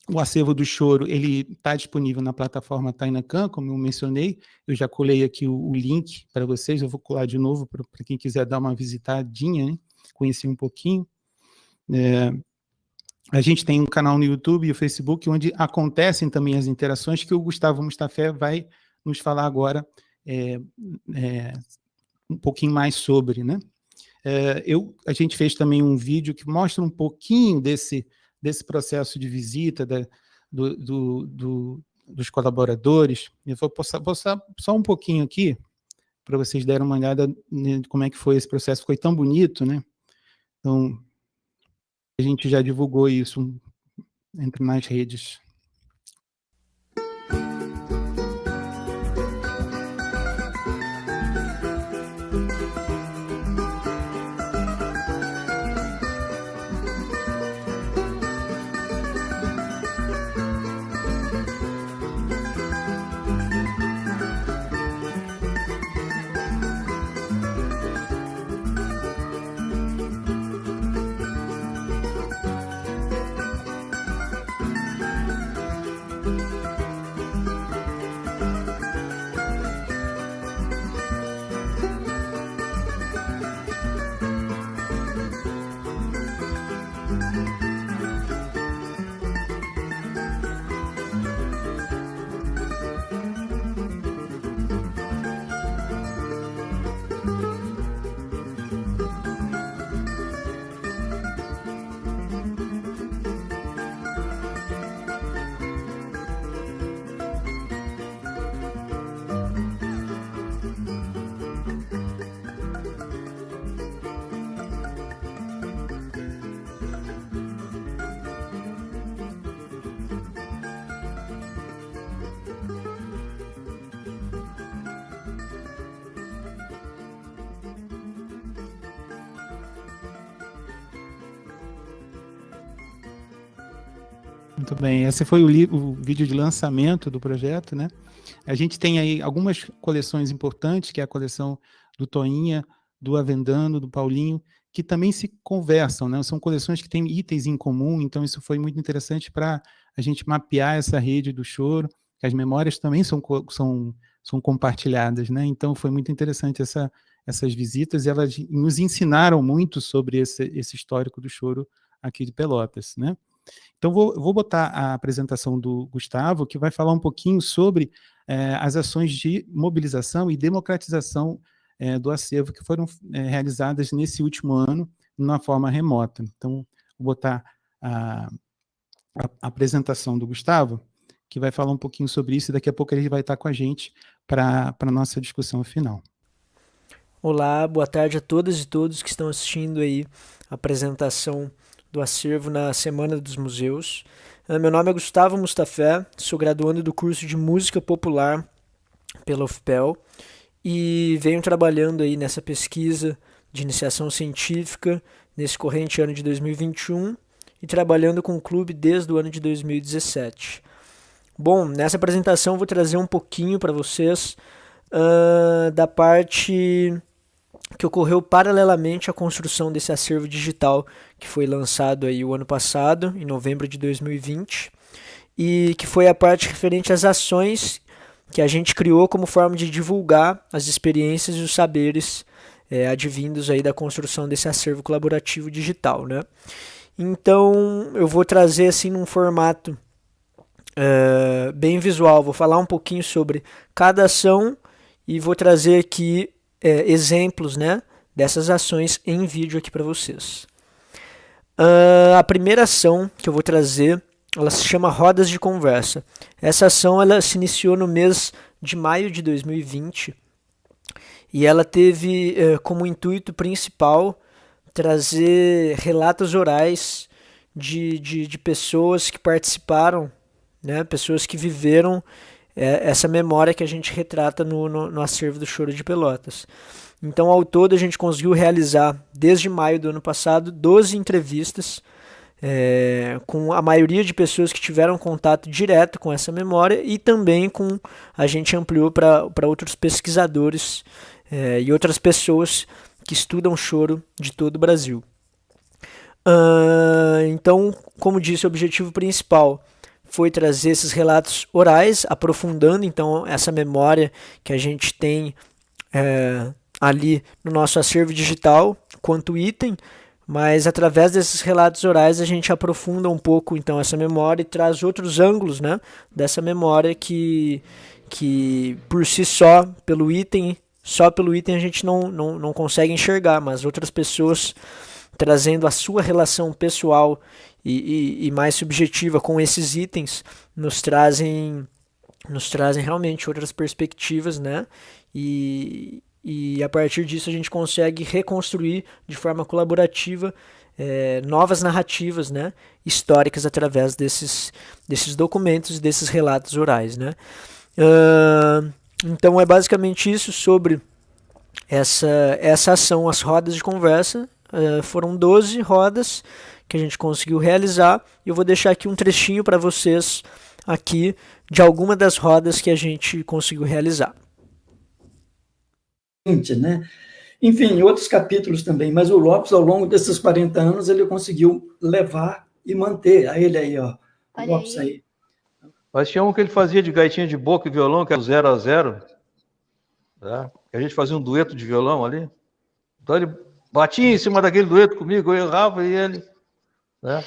O acervo do choro, ele está disponível na plataforma Tainacan, como eu mencionei. Eu já colei aqui o link para vocês, eu vou colar de novo para quem quiser dar uma visitadinha, né? Conhecer um pouquinho. A gente tem um canal no YouTube e o Facebook, onde acontecem também as interações, que o Gustavo Mustafé vai nos falar agora um pouquinho mais sobre, né? A gente fez também um vídeo que mostra um pouquinho desse processo de visita dos colaboradores. Eu vou postar só um pouquinho aqui, para vocês derem uma olhada de como é que foi esse processo. Foi tão bonito, né? Então, a gente já divulgou isso nas redes. Muito bem, esse foi o vídeo de lançamento do projeto, né? A gente tem aí algumas coleções importantes, que é a coleção do Toinha, do Avendano, do Paulinho, que também se conversam, né? São coleções que têm itens em comum, então isso foi muito interessante para a gente mapear essa rede do choro, que as memórias também são compartilhadas, né? Então foi muito interessante essas visitas, e elas nos ensinaram muito sobre esse histórico do choro aqui de Pelotas, né? Então, vou botar a apresentação do Gustavo, que vai falar um pouquinho sobre as ações de mobilização e democratização do acervo que foram realizadas nesse último ano, de uma forma remota. Então, vou botar a apresentação do Gustavo, que vai falar um pouquinho sobre isso, e daqui a pouco ele vai estar com a gente para a nossa discussão final. Olá, boa tarde a todas e todos que estão assistindo aí a apresentação do acervo na Semana dos Museus. Meu nome é Gustavo Mustafé, sou graduando do curso de Música Popular pela UFPEL e venho trabalhando aí nessa pesquisa de iniciação científica nesse corrente ano de 2021 e trabalhando com o clube desde o ano de 2017. Bom, nessa apresentação eu vou trazer um pouquinho para vocês da parte que ocorreu paralelamente à construção desse acervo digital que foi lançado aí o ano passado, em novembro de 2020, e que foi a parte referente às ações que a gente criou como forma de divulgar as experiências e os saberes advindos aí da construção desse acervo colaborativo digital, né? Então, eu vou trazer assim num formato bem visual, vou falar um pouquinho sobre cada ação e vou trazer aqui exemplos, né, dessas ações em vídeo aqui para vocês. A primeira ação que eu vou trazer, ela se chama Rodas de Conversa. Essa ação ela se iniciou no mês de maio de 2020 e ela teve como intuito principal trazer relatos orais de pessoas que participaram né? Pessoas que viveram essa memória que a gente retrata no acervo do Choro de Pelotas. Então, ao todo, a gente conseguiu realizar, desde maio do ano passado, 12 entrevistas, com a maioria de pessoas que tiveram contato direto com essa memória, e também a gente ampliou para outros pesquisadores e outras pessoas que estudam choro de todo o Brasil. Então, como disse, o objetivo principal foi trazer esses relatos orais, aprofundando então essa memória que a gente tem ali no nosso acervo digital quanto item, mas através desses relatos orais a gente aprofunda um pouco então essa memória e traz outros ângulos, né, dessa memória que por si só, pelo item a gente não consegue enxergar, mas outras pessoas trazendo a sua relação pessoal e mais subjetiva com esses itens nos trazem realmente outras perspectivas, né? E a partir disso a gente consegue reconstruir de forma colaborativa novas narrativas, né, históricas através desses documentos, desses relatos orais, né? Então é basicamente isso sobre essa ação, as rodas de conversa. Foram 12 rodas que a gente conseguiu realizar, e eu vou deixar aqui um trechinho para vocês aqui de alguma das rodas que a gente conseguiu realizar. Né? Enfim, outros capítulos também, mas o Lopes, ao longo desses 40 anos, ele conseguiu levar e manter. A ele aí, ó, o Lopes aí. Mas tinha um que ele fazia de gaitinha de boca e violão, que era o 0 a 0, tá? A gente fazia um dueto de violão ali. Então ele batia em cima daquele dueto comigo, eu errava e ele... Né?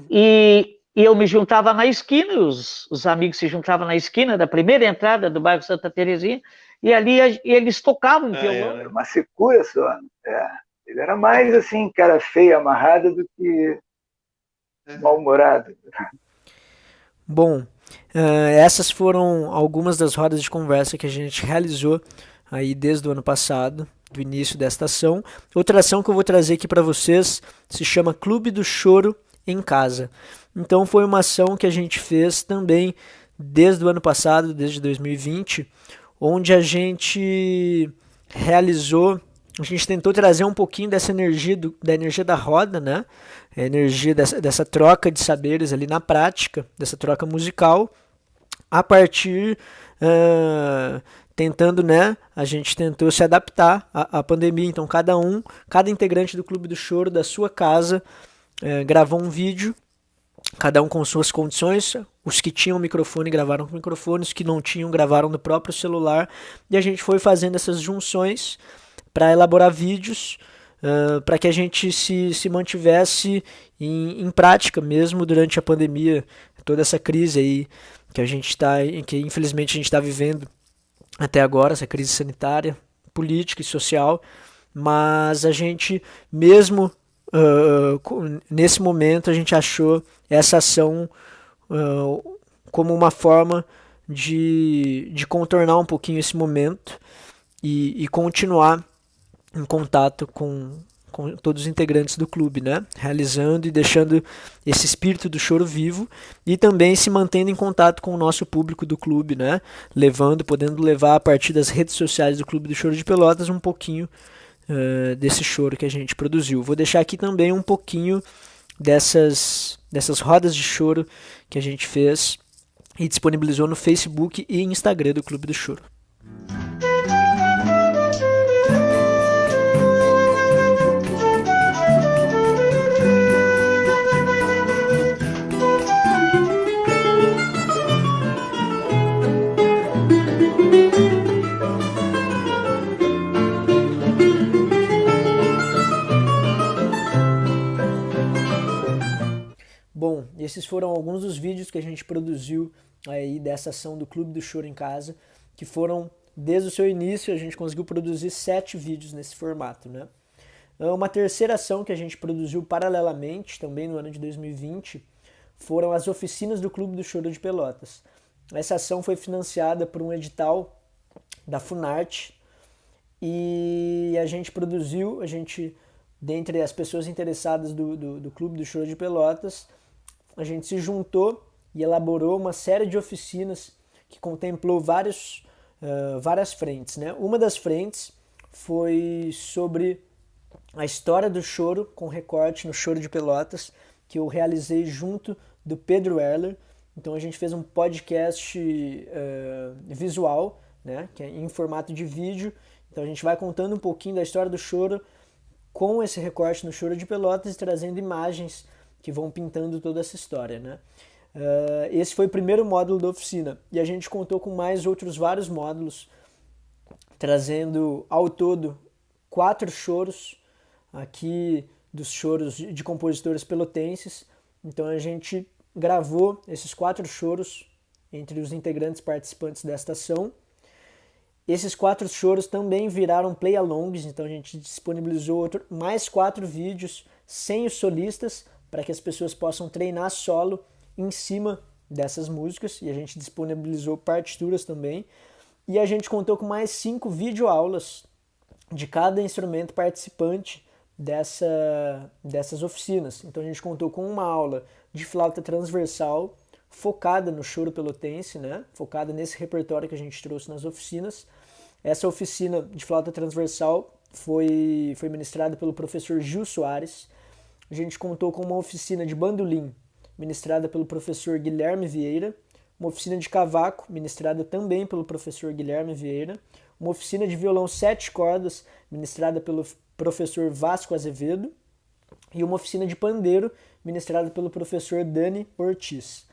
E eu me juntava na esquina, os amigos se juntavam na esquina da primeira entrada do bairro Santa Terezinha, e ali eles tocavam violão. Era uma secura só. Ele era mais assim, cara feio, amarrado, do que mal-humorado. Bom, essas foram algumas das rodas de conversa que a gente realizou aí desde o ano passado, do início desta ação. Outra ação que eu vou trazer aqui para vocês se chama Clube do Choro em Casa. Então foi uma ação que a gente fez também desde o ano passado, desde 2020, onde a gente realizou, a gente tentou trazer um pouquinho dessa energia, da energia da roda, né? A energia dessa troca de saberes ali na prática, dessa troca musical, a partir, tentando, né? A gente tentou se adaptar à pandemia, então cada integrante do Clube do Choro da sua casa gravou um vídeo, cada um com suas condições. Os que tinham microfone gravaram com microfone, os que não tinham gravaram no próprio celular, e a gente foi fazendo essas junções para elaborar vídeos, para que a gente se mantivesse em prática mesmo durante a pandemia, toda essa crise aí que a gente que infelizmente a gente está vivendo até agora, essa crise sanitária, política e social. Mas a gente mesmo nesse momento a gente achou essa ação como uma forma de contornar um pouquinho esse momento e continuar em contato com todos os integrantes do clube, né? Realizando e deixando esse espírito do choro vivo, e também se mantendo em contato com o nosso público do clube, né? Podendo levar a partir das redes sociais do Clube do Choro de Pelotas um pouquinho desse choro que a gente produziu. Vou deixar aqui também um pouquinho dessas rodas de choro que a gente fez e disponibilizou no Facebook e Instagram do Clube do Choro. Bom, esses foram alguns dos vídeos que a gente produziu aí dessa ação do Clube do Choro em Casa, que foram, desde o seu início, a gente conseguiu produzir 7 vídeos nesse formato, né? Uma terceira ação que a gente produziu paralelamente, também no ano de 2020, foram as oficinas do Clube do Choro de Pelotas. Essa ação foi financiada por um edital da Funarte, e a gente produziu, dentre as pessoas interessadas do Clube do Choro de Pelotas, a gente se juntou e elaborou uma série de oficinas que contemplou várias frentes, né? Uma das frentes foi sobre a história do choro, com recorte no Choro de Pelotas, que eu realizei junto do Pedro Erler. Então a gente fez um podcast visual, né, que é em formato de vídeo. Então a gente vai contando um pouquinho da história do choro com esse recorte no Choro de Pelotas e trazendo imagens que vão pintando toda essa história, né? Esse foi o primeiro módulo da oficina e a gente contou com mais outros vários módulos, trazendo ao todo 4 choros aqui dos choros de compositores pelotenses. Então a gente gravou esses 4 choros entre os integrantes participantes desta ação. Esses 4 choros também viraram play-alongs, então a gente disponibilizou mais 4 vídeos sem os solistas, para que as pessoas possam treinar solo em cima dessas músicas, e a gente disponibilizou partituras também. E a gente contou com mais 5 videoaulas de cada instrumento participante dessas oficinas. Então a gente contou com uma aula de flauta transversal, focada no choro pelotense, né? Focada nesse repertório que a gente trouxe nas oficinas. Essa oficina de flauta transversal foi ministrada pelo professor Gil Soares. A gente contou com uma oficina de bandolim, ministrada pelo professor Guilherme Vieira, uma oficina de cavaco, ministrada também pelo professor Guilherme Vieira, uma oficina de violão 7 cordas, ministrada pelo professor Vasco Azevedo, e uma oficina de pandeiro, ministrada pelo professor Dani Ortiz.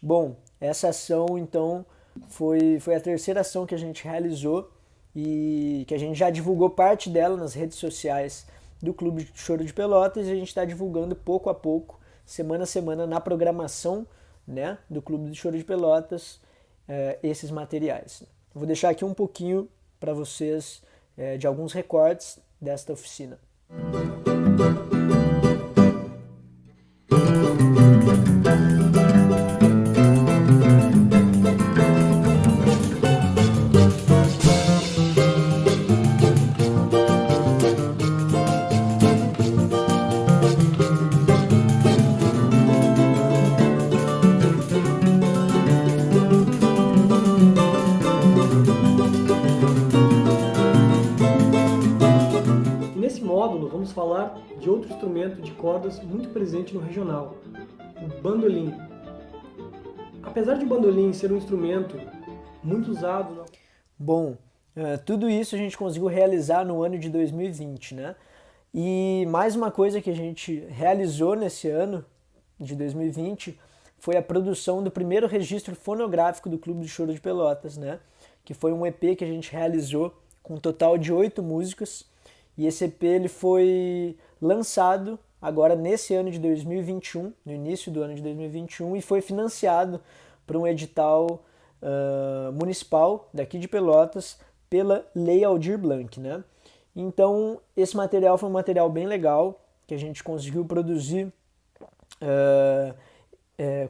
Bom, essa ação, então, foi a terceira ação que a gente realizou e que a gente já divulgou parte dela nas redes sociais do Clube de Choro de Pelotas, e a gente está divulgando pouco a pouco, semana a semana, na programação, né, do Clube de Choro de Pelotas, esses materiais. Eu vou deixar aqui um pouquinho para vocês de alguns recortes desta oficina. Vamos falar de outro instrumento de cordas muito presente no regional, o bandolim. Apesar de o bandolim ser um instrumento muito usado... Bom, tudo isso a gente conseguiu realizar no ano de 2020, né? E mais uma coisa que a gente realizou nesse ano de 2020 foi a produção do primeiro registro fonográfico do Clube de Choro de Pelotas, né? Que foi um EP que a gente realizou com um total de 8 músicas. E esse EP ele foi lançado agora nesse ano de 2021, no início do ano de 2021, e foi financiado por um edital municipal daqui de Pelotas pela Lei Aldir Blanc, né? Então, esse material foi um material bem legal, que a gente conseguiu produzir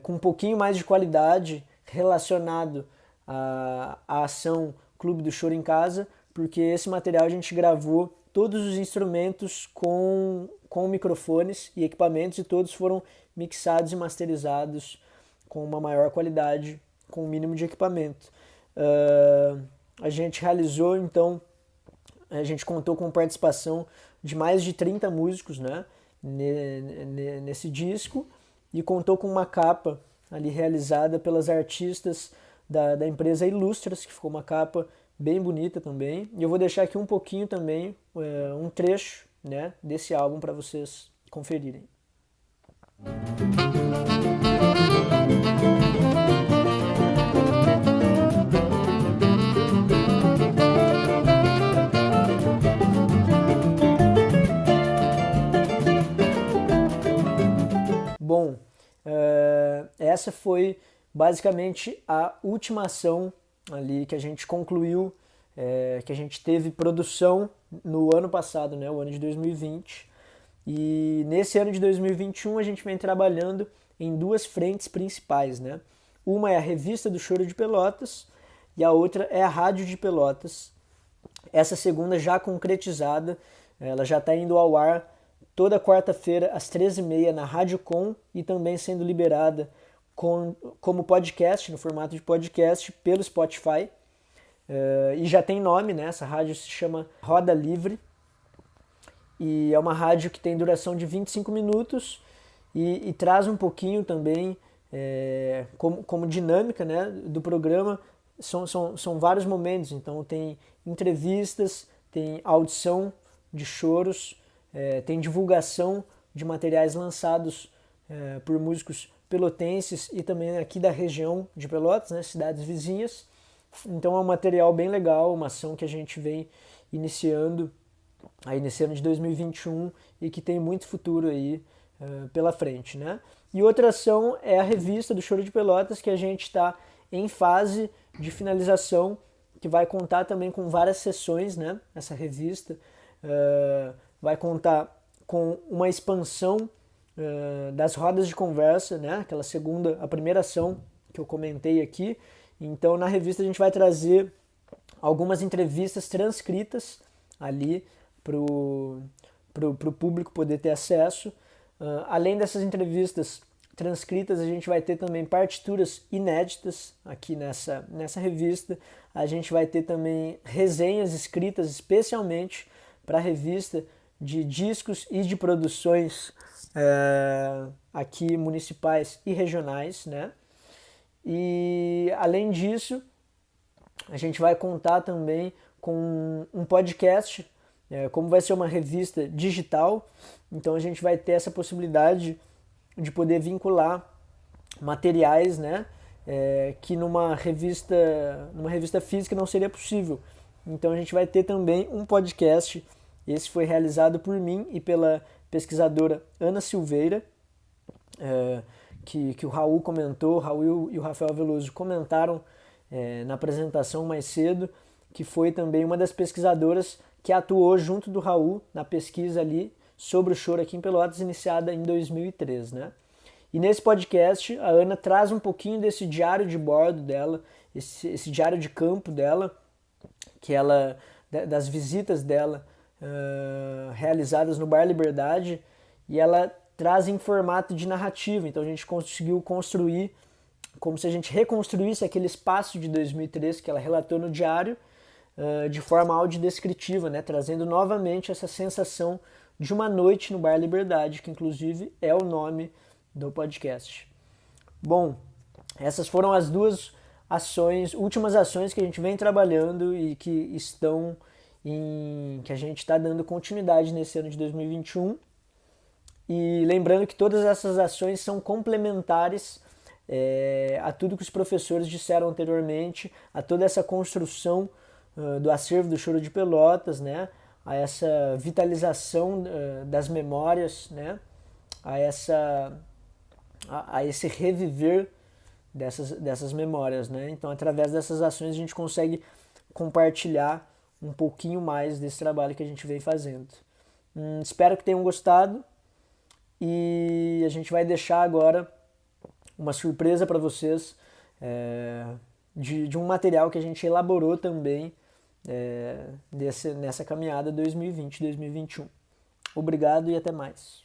com um pouquinho mais de qualidade relacionado à ação Clube do Choro em Casa, porque esse material a gente gravou todos os instrumentos com microfones e equipamentos, e todos foram mixados e masterizados com uma maior qualidade, com o mínimo de equipamento. A gente realizou, então, a gente contou com participação de mais de 30 músicos, né, nesse disco, e contou com uma capa ali realizada pelas artistas da empresa Ilustras, que ficou uma capa bem bonita também. E eu vou deixar aqui um pouquinho também, um trecho, né, desse álbum para vocês conferirem. Bom, essa foi basicamente a última ação ali que a gente concluiu, que a gente teve produção no ano passado, né, o ano de 2020. E nesse ano de 2021 a gente vem trabalhando em 2 frentes principais, né? Uma é a Revista do Choro de Pelotas e a outra é a Rádio de Pelotas. Essa segunda já concretizada, ela já está indo ao ar toda quarta-feira às 13h30 na Rádio Com, e também sendo liberada como podcast, no formato de podcast, pelo Spotify. E já tem nome, né? Essa rádio se chama Roda Livre. E é uma rádio que tem duração de 25 minutos e traz um pouquinho também, como dinâmica, né, do programa. São vários momentos, então tem entrevistas, tem audição de choros, tem divulgação de materiais lançados por músicos pelotenses e também aqui da região de Pelotas, né, cidades vizinhas. Então é um material bem legal, uma ação que a gente vem iniciando aí nesse ano de 2021 e que tem muito futuro aí pela frente, né? E outra ação é a revista do Choro de Pelotas, que a gente está em fase de finalização, que vai contar também com várias sessões, né? Essa revista vai contar com uma expansão das rodas de conversa, né? A primeira ação que eu comentei aqui. Então, na revista a gente vai trazer algumas entrevistas transcritas ali para o público poder ter acesso. Além dessas entrevistas transcritas, a gente vai ter também partituras inéditas aqui nessa revista. A gente vai ter também resenhas escritas especialmente para a revista de discos e de produções aqui municipais e regionais, né? E além disso, a gente vai contar também com um podcast, como vai ser uma revista digital, então a gente vai ter essa possibilidade de poder vincular materiais, né, que numa revista física não seria possível. Então a gente vai ter também um podcast, esse foi realizado por mim e pela pesquisadora Ana Silveira, que o Raul comentou, o Raul e o Rafael Veloso comentaram na apresentação mais cedo, que foi também uma das pesquisadoras que atuou junto do Raul na pesquisa ali sobre o choro aqui em Pelotas, iniciada em 2003, né? E nesse podcast, a Ana traz um pouquinho desse diário de bordo dela, esse diário de campo dela, das visitas dela realizadas no Bar Liberdade, e ela traz em formato de narrativa. Então a gente conseguiu construir como se a gente reconstruísse aquele espaço de 2003 que ela relatou no diário, de forma audiodescritiva, né? Trazendo novamente essa sensação de uma noite no Bar Liberdade, que inclusive é o nome do podcast. Bom, essas foram as duas últimas ações que a gente vem trabalhando e que que a gente está dando continuidade nesse ano de 2021. E lembrando que todas essas ações são complementares a tudo que os professores disseram anteriormente, a toda essa construção do acervo do Choro de Pelotas, né? A essa vitalização das memórias, né? A esse reviver dessas memórias, né? Então, através dessas ações, a gente consegue compartilhar um pouquinho mais desse trabalho que a gente vem fazendo. Espero que tenham gostado e a gente vai deixar agora uma surpresa para vocês de um material que a gente elaborou também nessa caminhada 2020-2021. Obrigado e até mais.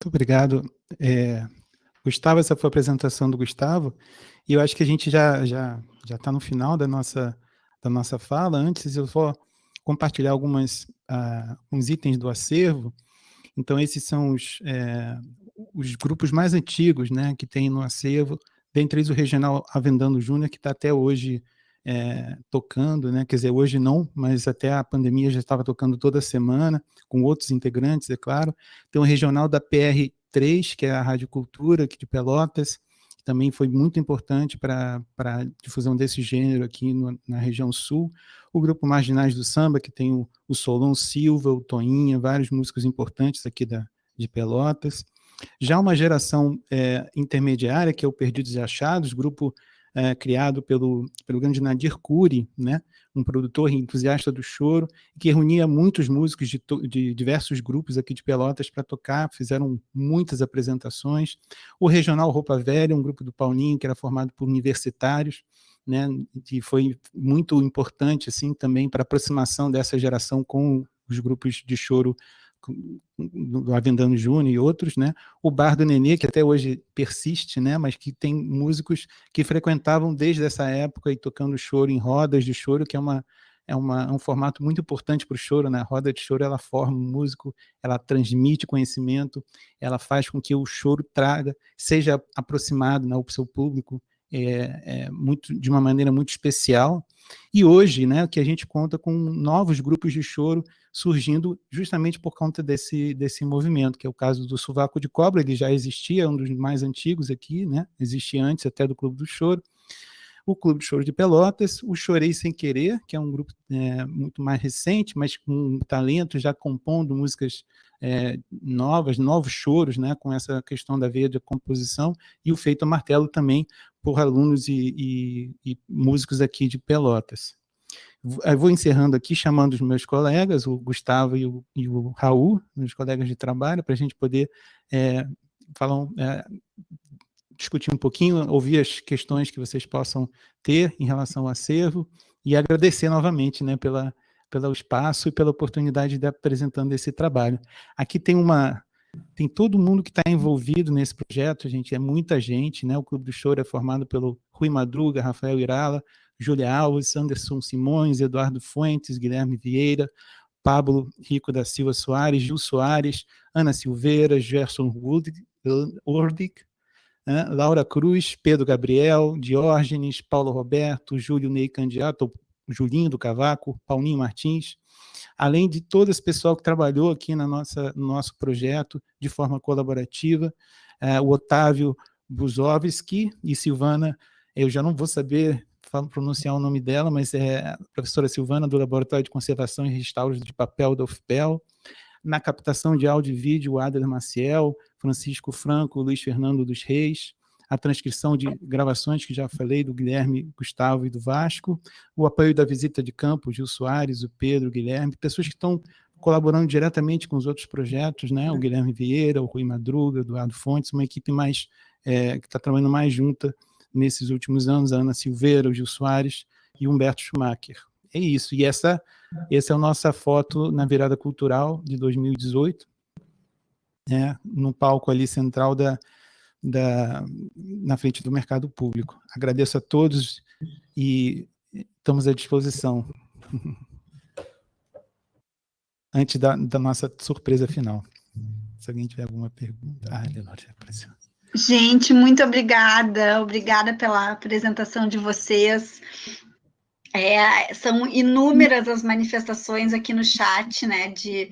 Muito obrigado, Gustavo. Essa foi a apresentação do Gustavo, e eu acho que a gente já está no final da nossa fala. Antes, eu vou compartilhar alguns itens do acervo. Então, esses são os grupos mais antigos, né, que tem no acervo, dentre eles o Regional Avendano Júnior, que está até hoje tocando, né? Quer dizer, hoje não, mas até a pandemia já estava tocando toda semana, com outros integrantes, é claro. Tem o Regional da PR3, que é a Rádio Cultura aqui de Pelotas, que também foi muito importante para a difusão desse gênero aqui na região sul. O Grupo Marginais do Samba, que tem o Solon Silva, o Toinha, vários músicos importantes aqui de Pelotas. Já uma geração intermediária, que é o Perdidos e Achados, grupo criado pelo grande Nadir Curi, né, um produtor entusiasta do choro, que reunia muitos músicos de diversos grupos aqui de Pelotas para tocar, fizeram muitas apresentações. O Regional Roupa Velha, um grupo do Paulinho, que era formado por universitários, né, que foi muito importante assim, também para a aproximação dessa geração com os grupos de choro do Avendano Júnior e outros, né? O Bar do Nenê, que até hoje persiste, né? Mas que tem músicos que frequentavam desde essa época e tocando choro em rodas de choro, que é um formato muito importante para o choro, né? A roda de choro, ela forma um músico, ela transmite conhecimento, ela faz com que o choro seja aproximado, né, ao seu público, de uma maneira muito especial. E hoje, né, que a gente conta com novos grupos de choro surgindo justamente por conta desse movimento, que é o caso do Sovaco de Cobra. Ele já existia, é um dos mais antigos aqui, né, existia antes até do Clube do Choro, o Clube de Choro de Pelotas, o Chorei Sem Querer, que é um grupo muito mais recente, mas com talento, já compondo músicas novos choros, né, com essa questão da veia de composição, e o Feito a Martelo também, por alunos e músicos aqui de Pelotas. Eu vou encerrando aqui, chamando os meus colegas, o Gustavo e o Raul, meus colegas de trabalho, para a gente poder discutir um pouquinho, ouvir as questões que vocês possam ter em relação ao acervo, e agradecer novamente, né, pelo espaço e pela oportunidade de apresentando esse trabalho. Aqui tem todo mundo que está envolvido nesse projeto, gente, é muita gente, né? O Clube do Choro é formado pelo Rui Madruga, Rafael Irala, Júlia Alves, Anderson Simões, Eduardo Fuentes, Guilherme Vieira, Pablo Rico da Silva Soares, Gil Soares, Ana Silveira, Gerson Urdic, Laura Cruz, Pedro Gabriel, Diógenes, Paulo Roberto, Júlio Ney Candidato, Julinho do Cavaco, Paulinho Martins, além de todo esse pessoal que trabalhou aqui no nosso projeto de forma colaborativa, o Otávio Buzovski e Silvana, eu já não vou saber pronunciar o nome dela, mas é a professora Silvana, do Laboratório de Conservação e Restauros de Papel da UFPEL, na captação de áudio e vídeo, o Adler Maciel, Francisco Franco, Luiz Fernando dos Reis, a transcrição de gravações, que já falei, do Guilherme, Gustavo e do Vasco, o apoio da visita de campo, Gil Soares, o Pedro, o Guilherme, pessoas que estão colaborando diretamente com os outros projetos, né? O Guilherme Vieira, o Rui Madruga, o Eduardo Fontes, uma equipe mais que está trabalhando mais junta nesses últimos anos, a Ana Silveira, o Gil Soares e o Humberto Schumacher. É isso, e essa é a nossa foto na virada cultural de 2018, no palco ali central na frente do mercado público. Agradeço a todos e estamos à disposição. Antes da nossa surpresa final. Se alguém tiver alguma pergunta. Leonor já apareceu. Gente, muito obrigada. Obrigada pela apresentação de vocês. São inúmeras as manifestações aqui no chat, né, de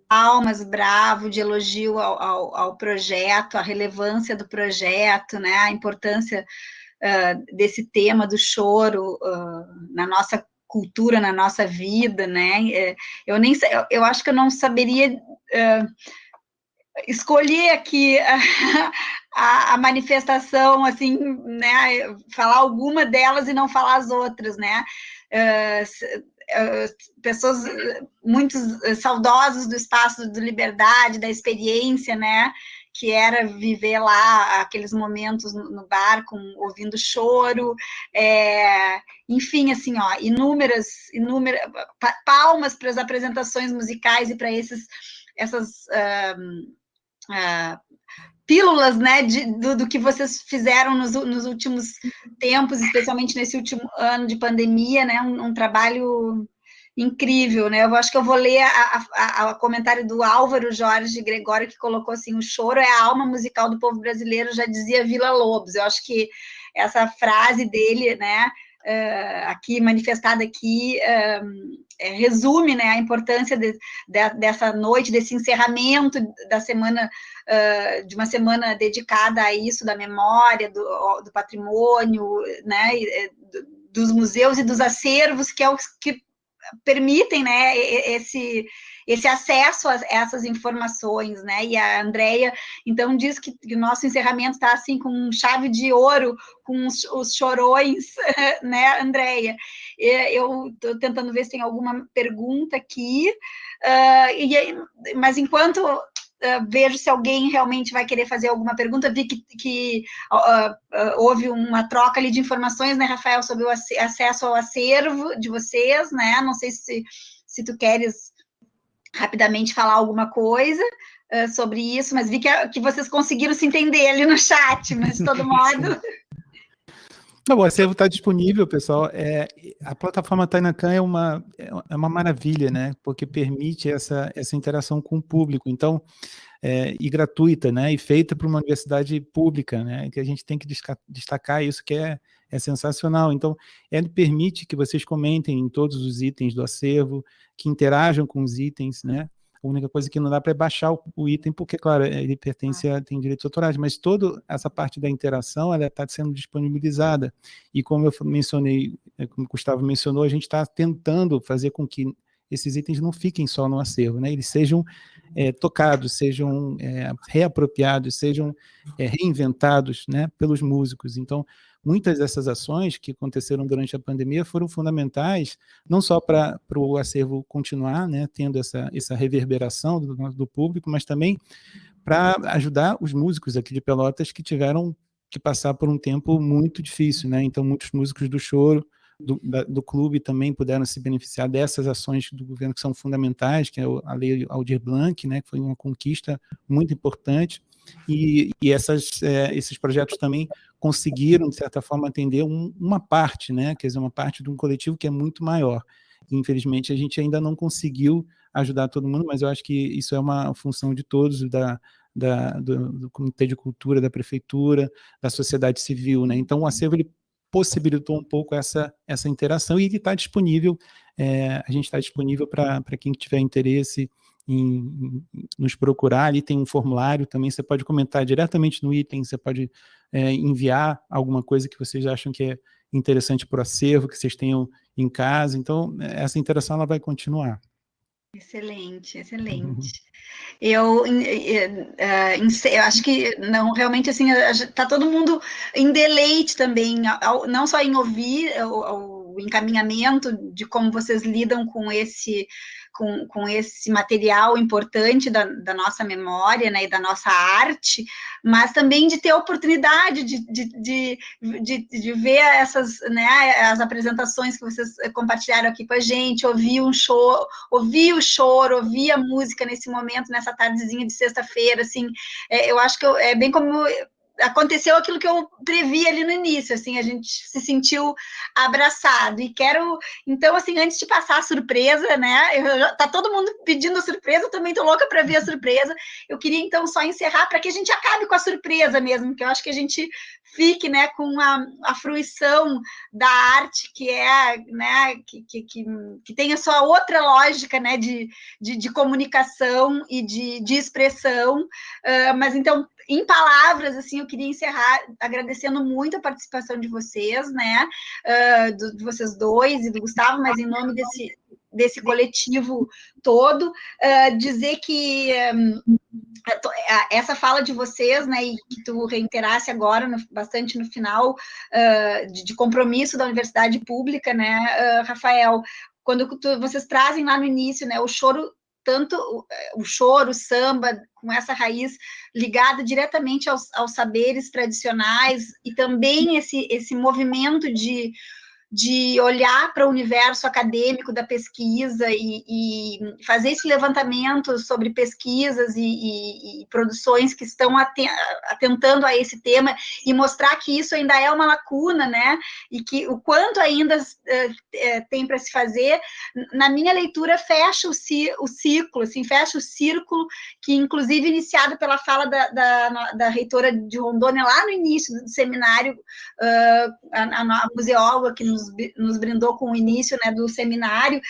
palmas, bravo, de elogio ao projeto, a relevância do projeto, né, a importância desse tema do choro na nossa cultura, na nossa vida, né? Eu acho que eu não saberia escolher aqui a manifestação, assim, né, falar alguma delas e não falar as outras, né? Pessoas muito saudosas do espaço de liberdade, da experiência, né, que era viver lá aqueles momentos no bar, ouvindo choro, enfim, assim, ó, inúmeras palmas para as apresentações musicais e para essas pílulas, né, do que vocês fizeram nos últimos tempos, especialmente nesse último ano de pandemia, né, um trabalho incrível, né, eu acho que eu vou ler o comentário do Álvaro Jorge Gregório, que colocou assim, o choro é a alma musical do povo brasileiro, já dizia Vila Lobos. Eu acho que essa frase dele, né, aqui manifestada aqui, resume, né, a importância dessa noite, desse encerramento da semana, de uma semana dedicada a isso, da memória, do patrimônio, né, dos museus e dos acervos, que é o que permitem, né, esse esse acesso a essas informações, né? E a Andrea, então, diz que o nosso encerramento está, assim, com chave de ouro, com os chorões, né, Andrea? Eu estou tentando ver se tem alguma pergunta aqui, mas enquanto vejo se alguém realmente vai querer fazer alguma pergunta, vi que houve uma troca ali de informações, né, Rafael, sobre o acesso ao acervo de vocês, né? Não sei se tu queres rapidamente falar alguma coisa sobre isso, mas vi que vocês conseguiram se entender ali no chat, mas de todo modo... Não, o acervo está disponível, pessoal. A plataforma Tainacan é uma maravilha, né? Porque permite essa interação com o público. Então, e gratuita, né? E feita por uma universidade pública, né? Que a gente tem que destacar isso, que é sensacional. Então, ele permite que vocês comentem em todos os itens do acervo, que interajam com os itens, né? A única coisa que não dá para é baixar o item, porque, claro, ele tem direitos autorais, mas toda essa parte da interação, ela está sendo disponibilizada. E como eu mencionei, como o Gustavo mencionou, a gente está tentando fazer com que esses itens não fiquem só no acervo, né? Eles sejam tocados, sejam reapropriados, sejam reinventados, né, pelos músicos. Então, muitas dessas ações que aconteceram durante a pandemia foram fundamentais, não só para o acervo continuar, né, tendo essa reverberação do público, mas também para ajudar os músicos aqui de Pelotas que tiveram que passar por um tempo muito difícil, né? Então, muitos músicos do choro, do clube também puderam se beneficiar dessas ações do governo que são fundamentais, que é a Lei Aldir Blanc, né, que foi uma conquista muito importante, e esses projetos também conseguiram, de certa forma, atender uma parte, né, quer dizer, uma parte de um coletivo que é muito maior. E, infelizmente, a gente ainda não conseguiu ajudar todo mundo, mas eu acho que isso é uma função de todos, do Comitê de Cultura, da Prefeitura, da sociedade civil, né? Então, o acervo, ele possibilitou um pouco essa interação, e ele está disponível, a gente está disponível para quem tiver interesse em nos procurar. Ali tem um formulário também, você pode comentar diretamente no item, você pode enviar alguma coisa que vocês acham que é interessante para o acervo, que vocês tenham em casa. Então, essa interação ela vai continuar. Excelente, excelente. Eu acho que, não, realmente, assim, está todo mundo em deleite também, não só em ouvir o encaminhamento de como vocês lidam com esse material importante da nossa memória, né, e da nossa arte, mas também de ter a oportunidade de ver essas, né, as apresentações que vocês compartilharam aqui com a gente, ouvir o choro, ouvir a música nesse momento, nessa tardezinha de sexta-feira, assim, eu acho que é bem como... aconteceu aquilo que eu previ ali no início, assim, a gente se sentiu abraçado, e quero, então, assim, antes de passar a surpresa, né, tá todo mundo pedindo a surpresa, eu também tô louca para ver a surpresa, eu queria, então, só encerrar para que a gente acabe com a surpresa mesmo, que eu acho que a gente fique, né, com a fruição da arte, que é, né, que tem a sua outra lógica, né, de comunicação e de expressão, mas, então, em palavras, assim, eu queria encerrar agradecendo muito a participação de vocês, né, de vocês dois e do Gustavo, mas em nome desse coletivo todo, dizer que essa fala de vocês, né, e que tu reiterasse agora, bastante no final, de compromisso da universidade pública, né, Rafael, quando vocês trazem lá no início, né, o choro, tanto o choro, o samba, com essa raiz ligada diretamente aos saberes tradicionais, e também esse movimento de olhar para o universo acadêmico da pesquisa e fazer esse levantamento sobre pesquisas e produções que estão atentando a esse tema, e mostrar que isso ainda é uma lacuna, né, e que o quanto ainda tem para se fazer. Na minha leitura, fecha o ciclo, assim, fecha o círculo, que inclusive iniciado pela fala da reitora de Rondônia lá no início do seminário, a museóloga que nos brindou com o início, né, do seminário,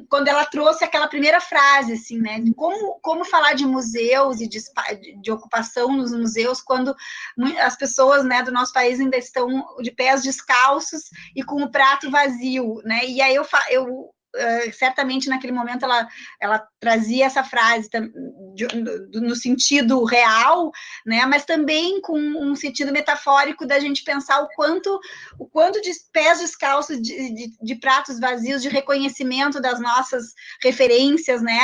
quando ela trouxe aquela primeira frase, assim, né, de como falar de museus e de ocupação nos museus, quando as pessoas, né, do nosso país ainda estão de pés descalços e com o prato vazio, né, e aí eu certamente naquele momento ela trazia essa frase no sentido real, né, mas também com um sentido metafórico da gente pensar o quanto de pés descalços, de pratos vazios, de reconhecimento das nossas referências, né,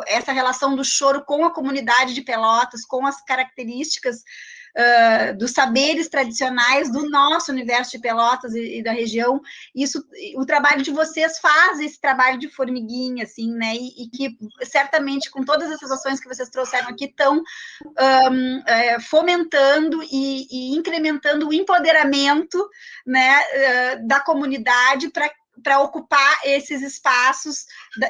essa relação do choro com a comunidade de Pelotas, com as características dos saberes tradicionais do nosso universo de Pelotas e da região. Isso, o trabalho de vocês faz esse trabalho de formiguinha, assim, né, e que certamente com todas essas ações que vocês trouxeram aqui estão fomentando e incrementando o empoderamento, né, da comunidade para ocupar esses espaços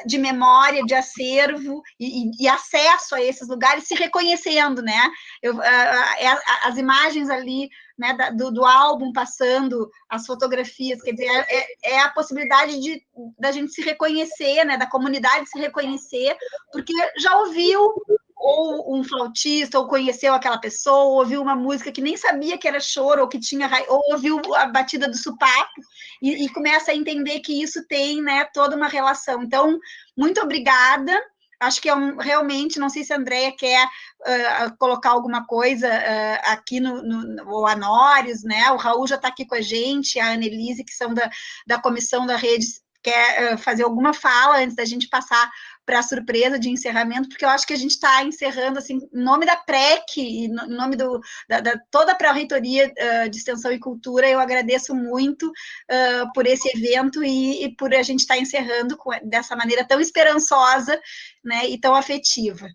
de memória, de acervo e acesso a esses lugares, se reconhecendo, né? As imagens ali, né, do álbum passando, as fotografias, quer dizer, é a possibilidade da gente se reconhecer, né, da comunidade se reconhecer, porque já ouviu ou um flautista, ou conheceu aquela pessoa, ou ouviu uma música que nem sabia que era choro, ou ouviu a batida do sopapo, e começa a entender que isso tem, né, toda uma relação. Então, muito obrigada. Acho que realmente, não sei se a Andrea quer colocar alguma coisa aqui ou a Nórios, né? O Raul já está aqui com a gente, a Annelise, que são da comissão da rede, quer fazer alguma fala antes da gente passar para a surpresa de encerramento, porque eu acho que a gente está encerrando, assim, em nome da PREC, e em nome toda a Pró-Reitoria de Extensão e Cultura, eu agradeço muito por esse evento e por a gente estar encerrando dessa maneira tão esperançosa, né, e tão afetiva.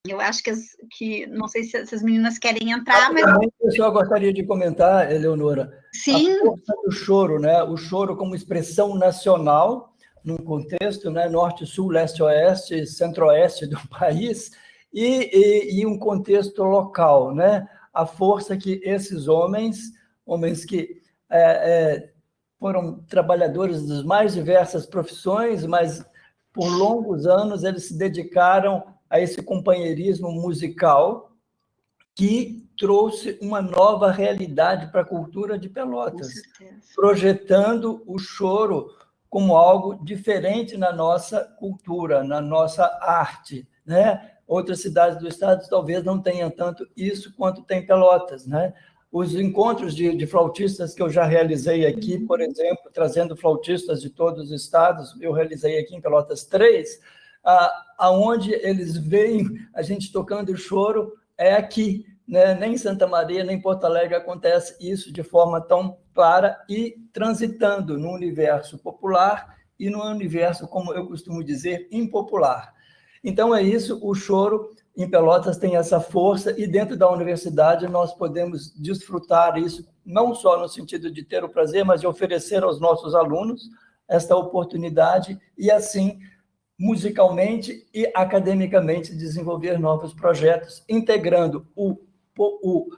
Eu acho que não sei se as meninas querem entrar, mas... Eu só gostaria de comentar, Eleonora, sim, a força do choro, né? O choro como expressão nacional, num contexto, né, norte, sul, leste, oeste, centro-oeste do país, e um contexto local, né? A força que esses homens que foram trabalhadores das mais diversas profissões, mas por longos anos eles se dedicaram a esse companheirismo musical que trouxe uma nova realidade para a cultura de Pelotas, projetando o choro como algo diferente na nossa cultura, na nossa arte, né? Outras cidades do estado talvez não tenham tanto isso quanto tem Pelotas, né? Os encontros de flautistas que eu já realizei aqui, por exemplo, trazendo flautistas de todos os estados, eu realizei aqui em Pelotas 3, aonde eles veem a gente tocando o choro é aqui, né? Nem em Santa Maria, nem em Porto Alegre acontece isso de forma tão clara e transitando no universo popular e no universo, como eu costumo dizer, impopular. Então é isso, o choro em Pelotas tem essa força e dentro da universidade nós podemos desfrutar isso, não só no sentido de ter o prazer, mas de oferecer aos nossos alunos esta oportunidade e assim musicalmente e academicamente desenvolver novos projetos, integrando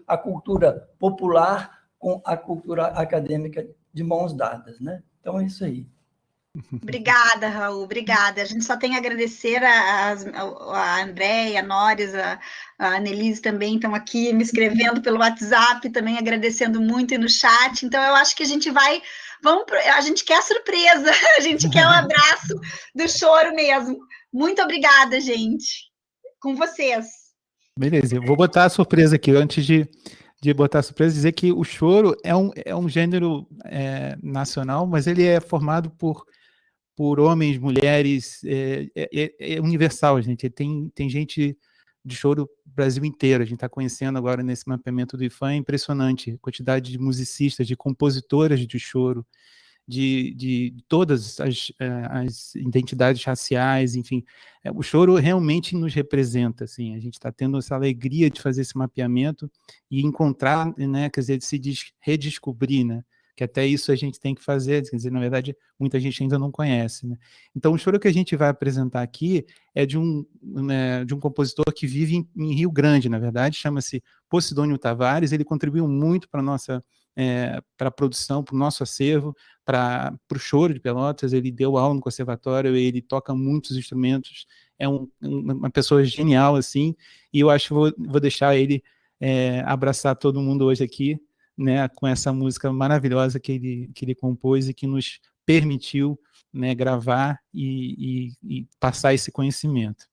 a cultura popular com a cultura acadêmica de mãos dadas, né? Então é isso aí. Obrigada, Raul, obrigada. A gente só tem a agradecer a Andréia, a Nórios, a Annelise também estão aqui me escrevendo pelo WhatsApp, também agradecendo muito e no chat. Então, eu acho que a gente a gente quer a surpresa, a gente quer o abraço do choro mesmo. Muito obrigada, gente. Com vocês. Beleza, eu vou botar a surpresa aqui, antes de botar a surpresa, dizer que o choro é um gênero nacional, mas ele é formado por homens, mulheres, é universal, gente. Tem gente de choro Brasil inteiro. A gente está conhecendo agora nesse mapeamento do IFAM, é impressionante a quantidade de musicistas, de compositoras de choro, de todas as identidades raciais, enfim. O choro realmente nos representa, assim. A gente está tendo essa alegria de fazer esse mapeamento e encontrar, né, quer dizer, de se redescobrir, né? Que até isso a gente tem que fazer, quer dizer, na verdade, muita gente ainda não conhece, né? Então, o choro que a gente vai apresentar aqui é de um compositor que vive em Rio Grande, na verdade, chama-se Posidônio Tavares. Ele contribuiu muito para a nossa para a produção, para o nosso acervo, para o choro de Pelotas. Ele deu aula no conservatório, ele toca muitos instrumentos, é uma pessoa genial, assim, e eu acho que vou deixar ele abraçar todo mundo hoje aqui, né, com essa música maravilhosa que ele compôs e que nos permitiu, né, gravar e passar esse conhecimento.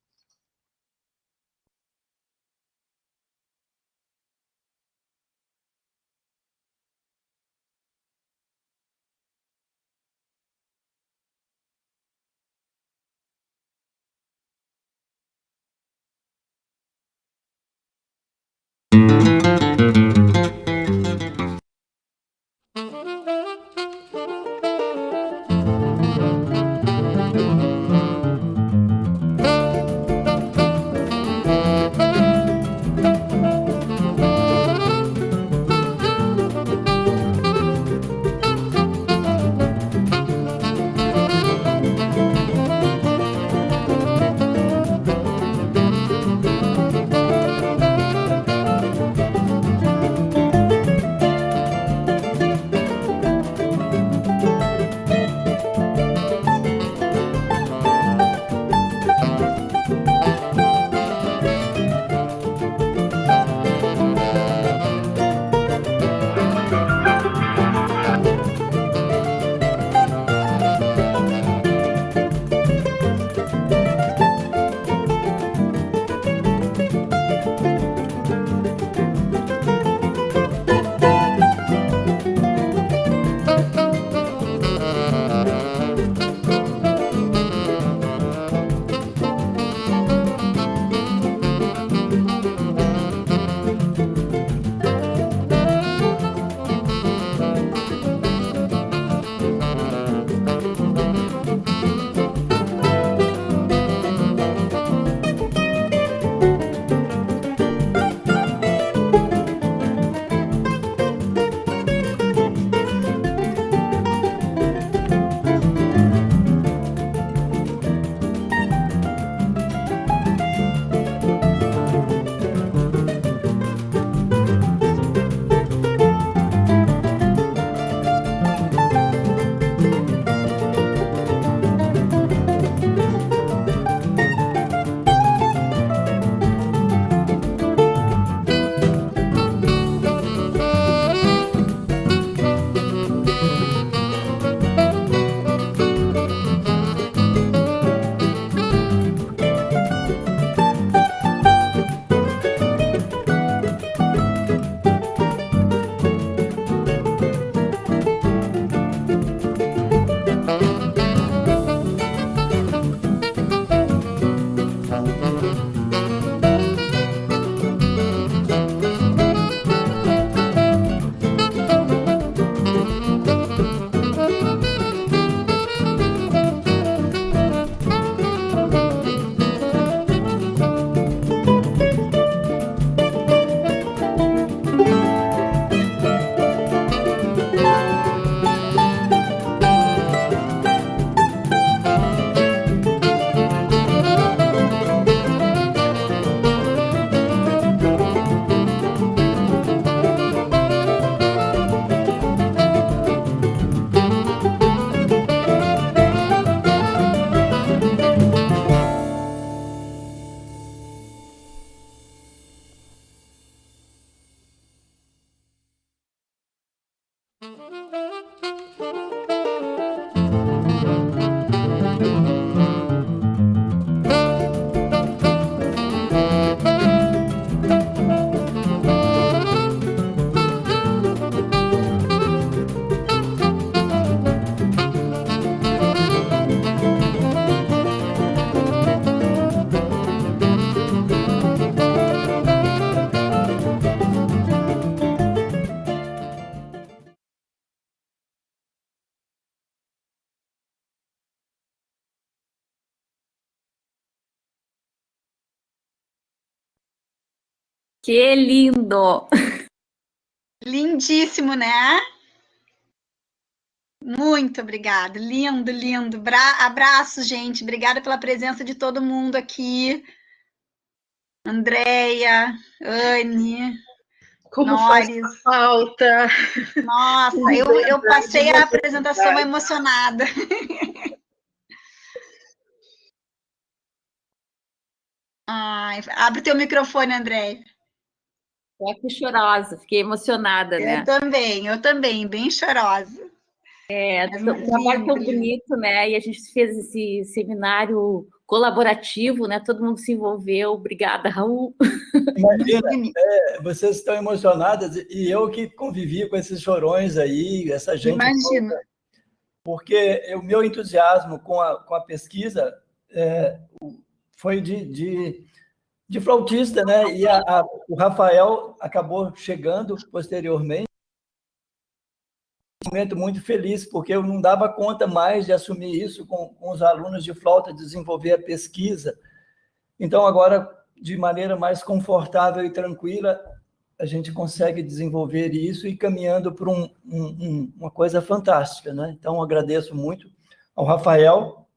Que lindo! Lindíssimo, né? Muito obrigada. Lindo, lindo. Abraço, gente. Obrigada pela presença de todo mundo aqui. Andréia, Anne, Como Nores. faz falta. Nossa, eu passei a apresentação emocionada. Ai, abre teu microfone, Andréia. Tô aqui chorosa, fiquei emocionada, né? Eu também, bem chorosa. Um trabalho tão bonito, né? E a gente fez esse seminário colaborativo, né? Todo mundo se envolveu. Obrigada, Raul. Imagina, vocês estão emocionadas e eu que convivi com esses chorões aí, essa gente. Imagina. Toda, porque o meu entusiasmo com a pesquisa foi de flautista, né? E o Rafael acabou chegando posteriormente. Um momento muito feliz, porque eu não dava conta mais de assumir isso com os alunos de flauta, desenvolver a pesquisa. Então, agora, de maneira mais confortável e tranquila, a gente consegue desenvolver isso e caminhando para uma coisa fantástica, né? Então, agradeço muito ao Rafael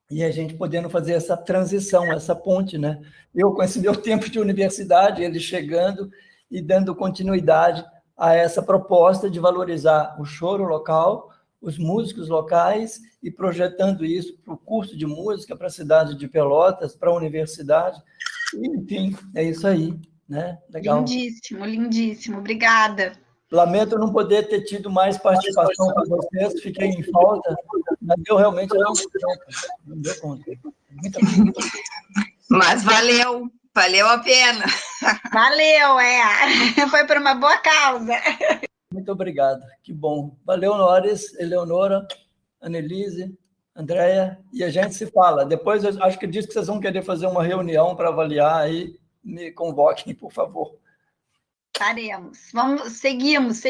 e a gente podendo fazer essa transição, essa ponte, né? Eu, com esse meu tempo de universidade, ele chegando e dando continuidade a essa proposta de valorizar o choro local, os músicos locais e projetando isso para o curso de música, para a cidade de Pelotas, para a universidade. E, enfim, é isso aí, né? Legal. Lindíssimo, lindíssimo. Obrigada. Lamento não poder ter tido mais participação com vocês, fiquei em falta, mas eu realmente não deu conta. Mas valeu a pena. Valeu, foi por uma boa causa. Muito obrigado, que bom. Valeu, Nores, Eleonora, Annelise, Andréia, e a gente se fala. Depois, eu acho que diz que vocês vão querer fazer uma reunião para avaliar, aí me convoquem, por favor. Faremos. Seguimos.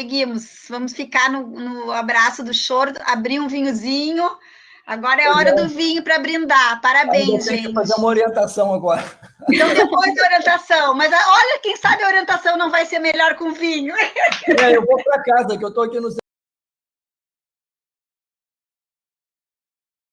Vamos ficar no abraço do choro, abrir um vinhozinho. Agora é hora do vinho para brindar. Parabéns, gente. Tem que fazer uma orientação agora. Então, depois da orientação. Mas olha, quem sabe a orientação não vai ser melhor com vinho. Eu vou para casa, que eu estou aqui no